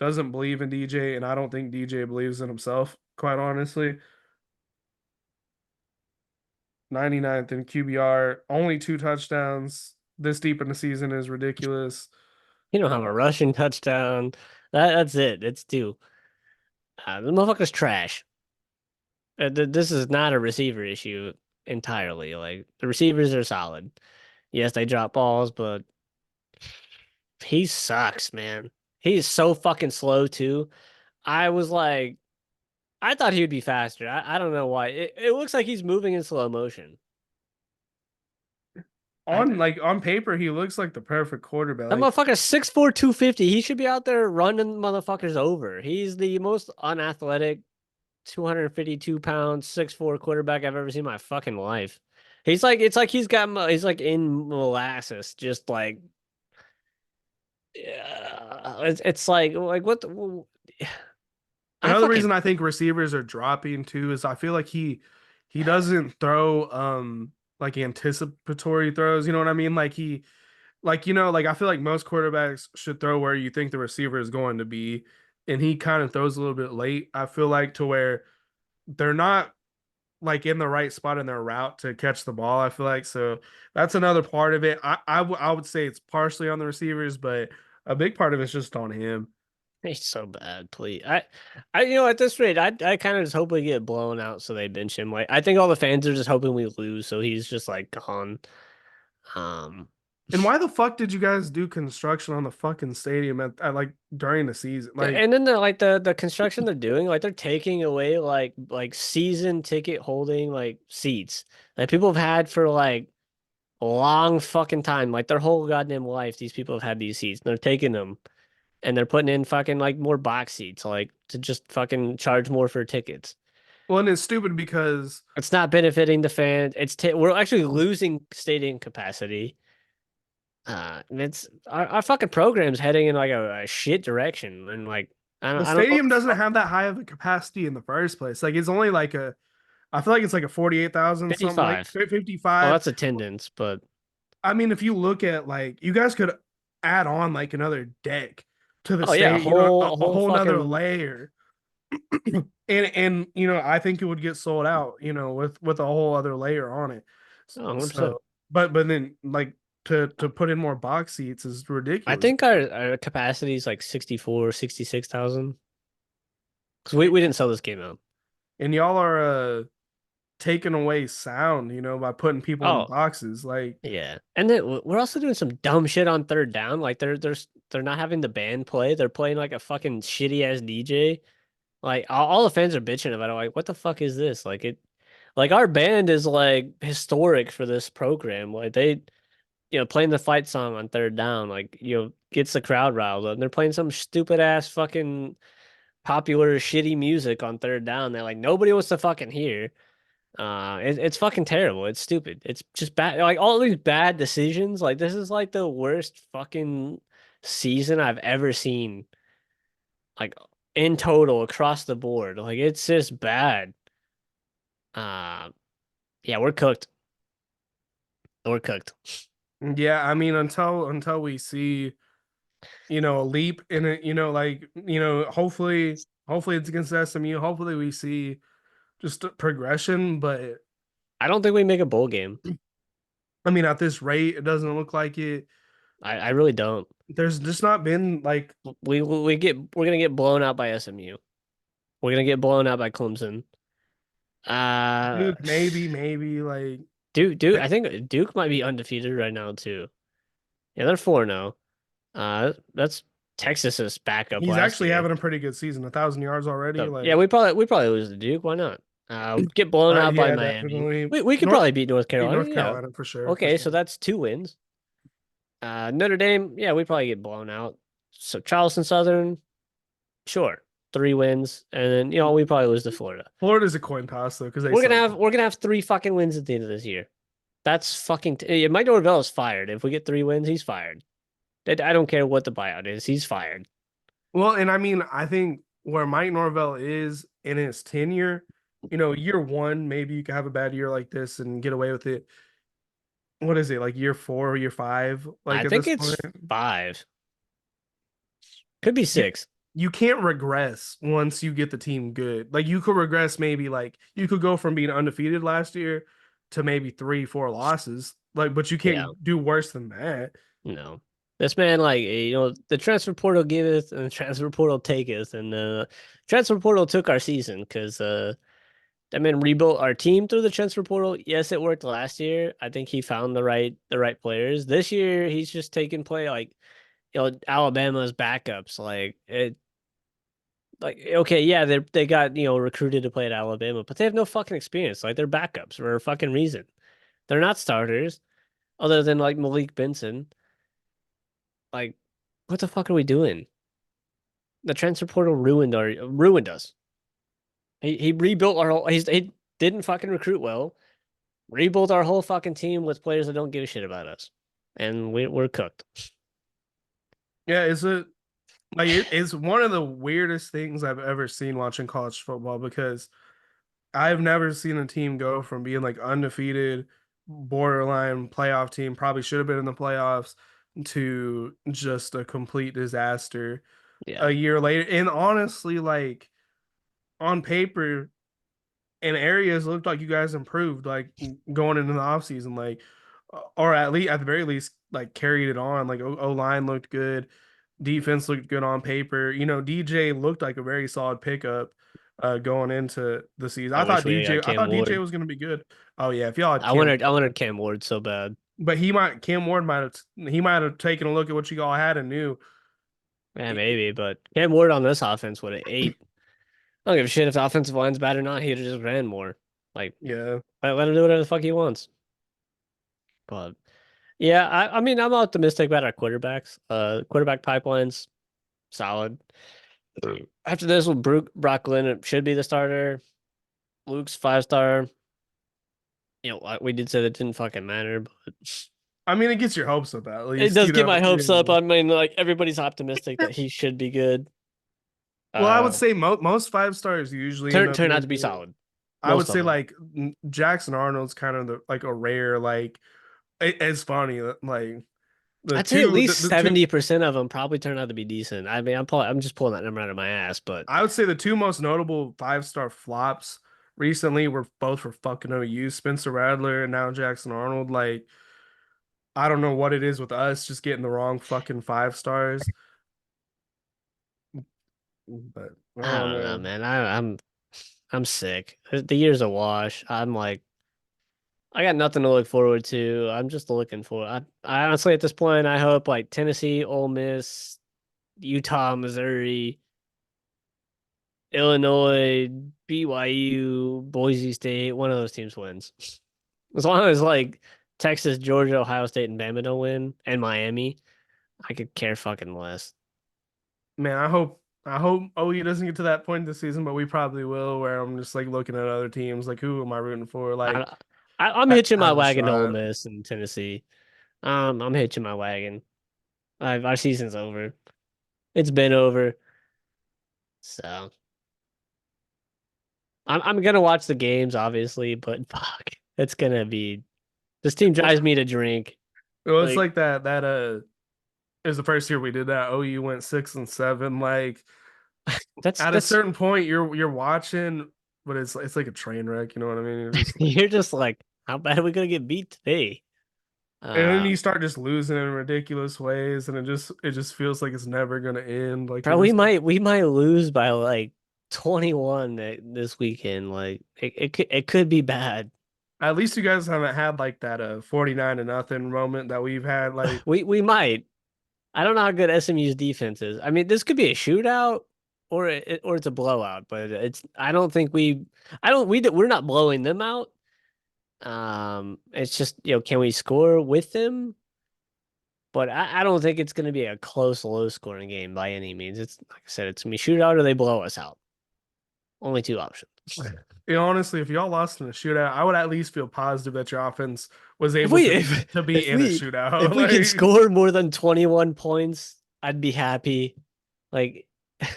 doesn't believe in DJ, and I don't think DJ believes in himself, quite honestly. 99th in QBR, only two touchdowns this deep in the season is ridiculous. you don't have Uh, a rushing touchdown. That's it. It's two. The motherfucker's trash. This is not a receiver issue entirely. Like the receivers are solid. Yes, they drop balls, but he sucks, man. He's so fucking slow too. I was like, I thought he would be faster. I don't know why. It looks like he's moving in slow motion. I on paper, he looks like the perfect quarterback. That motherfucker's 6'4", 250. He should be out there running motherfuckers over. He's the most unathletic 252 pounds, 6'4" quarterback I've ever seen in my fucking life. It's like he's like in molasses, just like, yeah, it's like what I Another fucking reason I think receivers are dropping too is I feel like he doesn't throw like anticipatory throws, you know what I mean? Like he like like I feel like most quarterbacks should throw where you think the receiver is going to be, and he kind of throws a little bit late. I feel like to where they're not like in the right spot in their route to catch the ball. I feel like so that's another part of it. I would say it's partially on the receivers, but a big part of it's just on him. he's so bad. Please, at this rate, I kind of just hope we get blown out so they bench him. Like I think all the fans are just hoping we lose, so he's just like gone. Um. And why the fuck did you guys do construction on the fucking stadium at like during the season? Like, And then the construction they're doing, like they're taking away like season ticket holding like seats that people have had for like a long fucking time, like their whole goddamn life. These people have had these seats. And they're taking them and they're putting in fucking like more box seats, like to just fucking charge more for tickets. well, and it's stupid because It's not benefiting the fans. We're actually losing stadium capacity. And it's our fucking program's heading in like a shit direction, and like the I don't know what stadium the doesn't fuck. have that high of a capacity in the first place. Like, it's only like I feel like it's like a 48,000 something like 55. Well, 55. that's attendance, but I mean, if you look at like you guys could add on like another deck to the oh yeah, state, a a whole whole nother fucking layer. And I think it would get sold out, with a whole other layer on it. oh, 100%. So, but then like to put in more box seats is I ridiculous. think our capacity is like 64, 66,000. Because we didn't sell this game out. And y'all are taking away sound, by putting people in Oh, boxes. Like, yeah. And then we're also doing some dumb shit on third down. Like they're not having the band play. They're playing like a fucking shitty ass DJ. Like all the fans are bitching about it. Like, what the fuck is this? Like our band is like historic for this program. Like they playing the fight song on third down, like, gets the crowd riled up. And they're playing some stupid ass fucking popular shitty music on third down that like nobody wants to fucking hear. It's fucking terrible. It's stupid. It's just bad. Like all these bad decisions. Like this is like the worst fucking season I've ever seen. Like in total across the board. Like it's just bad. Uh, yeah, we're cooked. We're cooked. Yeah, I mean, until we see, a leap in it, like, hopefully it's against SMU. Hopefully we see just a progression, but I don't think we make a bowl game. I mean, at this rate, it doesn't look like it. I really don't. There's just not been like We're gonna get blown out by SMU. We're gonna get blown out by Clemson. Uh, Duke, maybe like Duke. I think Duke might be undefeated right now too. Yeah, they're 4-0. That's Texas's backup he's last actually year. having a pretty good season, 1,000 yards already. So yeah, Like, we probably lose to Duke. Why not? Get blown out by yeah, Miami. definitely. We could North probably beat North beat Carolina. North Yeah. Carolina for sure, for Okay, so sure. that's 2 wins. Notre Dame, yeah, we probably get blown out. So Charleston Southern, sure, 3 wins, and then we probably lose to Florida. Florida's a coin toss though, because they suck. We're gonna have 3 fucking wins at the end of this year. That's fucking. Yeah, Mike Norvell is fired. If we get 3 wins, he's fired. I don't care what the buyout is. He's fired. Well, and I mean, I think where Mike Norvell is in his tenure, year one, maybe you could have a bad year like this and get away with it. What is it, like year four, year five, I like at think this point? it's 5. Could be You 6. you can't regress once you get the team good. Like you could regress maybe like you could go from being undefeated last year to maybe 3, 4 losses. Like, but you Yeah. can't do worse than that. No. This man, like, the transfer portal giveth and the transfer portal taketh, and transfer portal took our season because that man rebuilt our team through the transfer portal. Yes, it worked last year. I think he found the right players. This year, he's just taking play like Alabama's backups. Like okay, yeah, they got recruited to play at Alabama, but they have no fucking experience. Like they're backups for a fucking reason. They're not starters, other than like Malik Benson. Like, what the fuck are we doing? The transfer portal ruined us. He rebuilt our whole. He didn't fucking recruit well. Rebuilt our whole fucking team with players that don't give a shit about us, and we're cooked. Yeah, it's one of the weirdest things I've ever seen watching college football because I've never seen a team go from being like undefeated, borderline playoff team, probably should have been in the playoffs, to just a complete disaster Yeah, a year later. And honestly, like on paper, in areas looked like you guys improved, like going into the offseason, like or at the very least, like carried it on. Like O line looked good, defense looked good on paper. DJ looked like a very solid pickup going into the season. I wish we got I Cam thought DJ Ward. was gonna be good. Oh yeah, if y'all had I wanted Cam Ward so bad. But Cam Ward might have taken a look at what you all had and knew. Yeah, maybe, but Cam Ward on this offense would have ate. I don't give a shit if the offensive line's bad or not. He'd have just ran more. Like, Yeah. let him do whatever the fuck he wants. But yeah, I mean, I'm optimistic about our quarterbacks. Quarterback pipeline's solid. After this, Brock Glenn should be the starter. Luke's 5-star. We did say that didn't fucking matter, but I mean, it gets your hopes up at it least, does get my hopes up. Yeah. I mean, like everybody's optimistic that he should be good. Well, I would Uh, say most 5 stars usually end up turn out being to be good. solid. I would Most of say them. like Jackson Arnold's kind of like a rare like it's funny like I'd say at least the two 70% of them probably turn out to be decent. I mean, I'm just pulling that number out of my ass, but I would say the two most notable 5 star flops recently were both for fucking OU, Spencer Rattler and now Jackson Arnold. Like I don't know what it is with us just getting the wrong fucking 5 stars, but I I don't don't know, know. man. I'm sick. The year's a wash. I got nothing to look forward to. I'm just looking for. I honestly at this point I hope like Tennessee, Ole Miss, Utah, Missouri, Illinois, BYU, Boise State, one of those teams wins. As long as like Texas, Georgia, Ohio State, and Bama don't win, and Miami, I could care fucking less. Man, I hope I hope OU doesn't get to that point this season, but we probably will. Where I'm just like looking at other teams, like who am I rooting for? Like I, I'm that hitching my has a wagon to Ole shot. Miss and Tennessee. I'm hitching my wagon. Our season's over. It's been over. So I'm gonna watch the games, obviously, but fuck, it's gonna be this team Well, drives me to drink. it's Like like that it was the first year we did that. OU went 6-7. Like at a that's certain point, you're watching, but it's like a train wreck. You know what I mean? You're just like, you're just like, how bad are we gonna get beat today? and then Uh, you start just losing in ridiculous ways, and it just feels like it's never gonna end. Like you're bro, just we might lose by like 21 this weekend. Like it could be bad. at least you guys haven't had like that 49-0 moment that we've had. Like We might. I don't know how good SMU's defense is. I mean, this could be a shootout or it's a blowout, but I don't think we're not blowing them out. It's just, can we score with them? But I don't think it's going to be a close, low scoring game by any means. It's like I said, it's going to be shootout or they blow us out. Only two options. honestly, if y'all lost in a shootout, I would at least feel positive that your offense was If able we to be if to be if in a we shootout. if we can Like score more than 21 points, I'd be happy. Like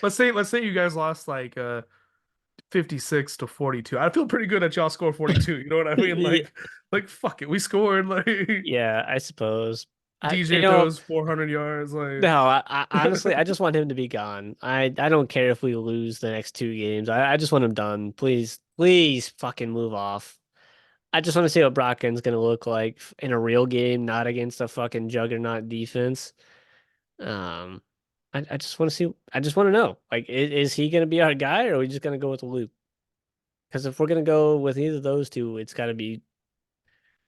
let's say you guys lost like 56-42. I feel pretty good that y'all scored 42. You know what I mean? yeah, Like fuck it, we scored. Like yeah, I suppose. DJ throws 400 yards. Like No, I honestly I just want him to be gone. I don't care if we lose the next two games. I just want him done. Please, please fucking move off. I just want to see what Brocken's gonna look like in a real game, not against a fucking juggernaut defense. Um, I just want to see. I just want to know, like, is he gonna be our guy, or are we just gonna go with Luke? Because if we're gonna go with either of those two, it's gotta be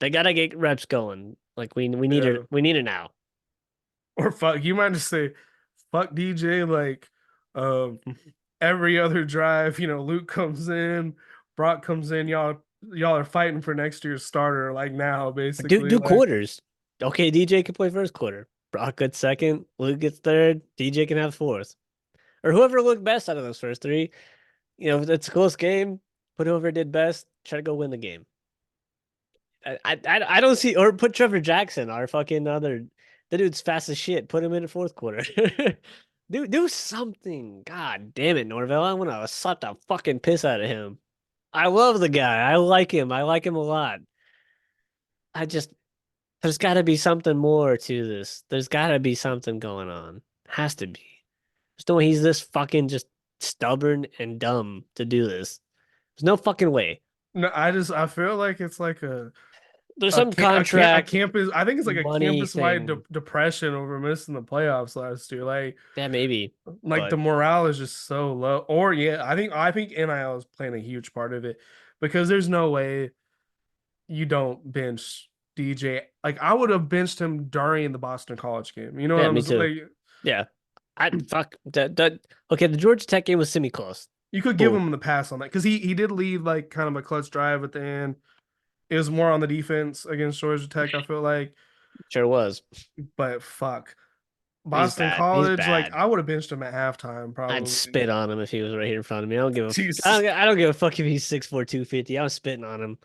they gotta get reps going. Like we need yeah, it. We need it now. or fuck, you might just say fuck DJ. Like um, every other drive, Luke comes in, Brock comes in. Y'all are fighting for next year's starter. Like now, Do basically. do Like quarters. Okay, DJ can play first quarter. Brock gets second. Luke gets third. DJ can have fourth, or whoever looked best out of those first three. If it's a close game, put whoever did best. Try to go win the game. I don't see or put Trevor Jackson, our fucking other the dude's fast as shit. Put him in the fourth quarter. Do something. God damn it, Norvell. I want to slap the fucking piss out of him. I love the guy. I like him. I like him a lot. I just there's got to be something more to this. There's got to be something going on. Has to be. There's no way he's this fucking just stubborn and dumb to do this. There's no fucking way. no, I feel like it's like There's a some can a contract campus. I think it's like a money campus wide thing. depression over missing the playoffs last year. Yeah, maybe. Like the But morale is just so low. Or yeah, I think NIL is playing a huge part of it because there's no way you don't bench DJ. Like I would have benched him during the Boston College game. You know what yeah, I'm me saying? too. Like Yeah. I fuck that okay, the Georgia Tech game was semi close. you could give Boom. him the pass on that because he did lead like kind of a clutch drive at the end. It was more on the defense against Georgia Tech, I feel like. Sure was. But fuck. He's Boston bad. He's College, like bad. I would have benched him at halftime, I'd probably. spit on him if he was right here in front of me. Jeez. I don't give a fuck if he's 6'4", 250. I'm spitting on him.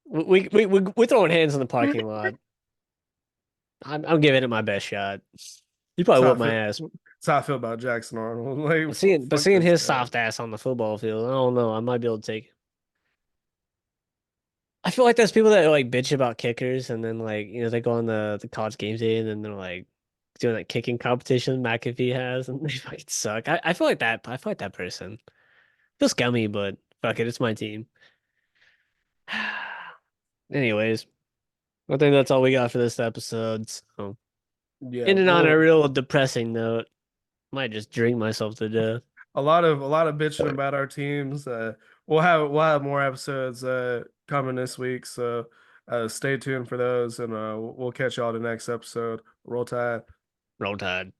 We're throwing hands in the parking lot. I'm giving it my best shot. You That's probably how I whoop my feel. ass. That's how I feel about Jackson Arnold. Like, But fuck seeing this his guy. soft ass on the football field, I don't know. I might be able to take it. I feel like there's people that like bitch about kickers and then like, they go on the college games day and then they're like doing that kicking competition McAfee has and they fucking suck. I feel like that. I feel like that person. Feels scummy, but fuck it, it's my team. Anyways, I think that's all we got for this episode. So, Yeah, ending on a well, real depressing note, might just drink myself to death. a lot of bitching about our teams. We'll have more episodes coming this week, so stay tuned for those, and we'll catch y'all the next episode. Roll Tide. Roll Tide.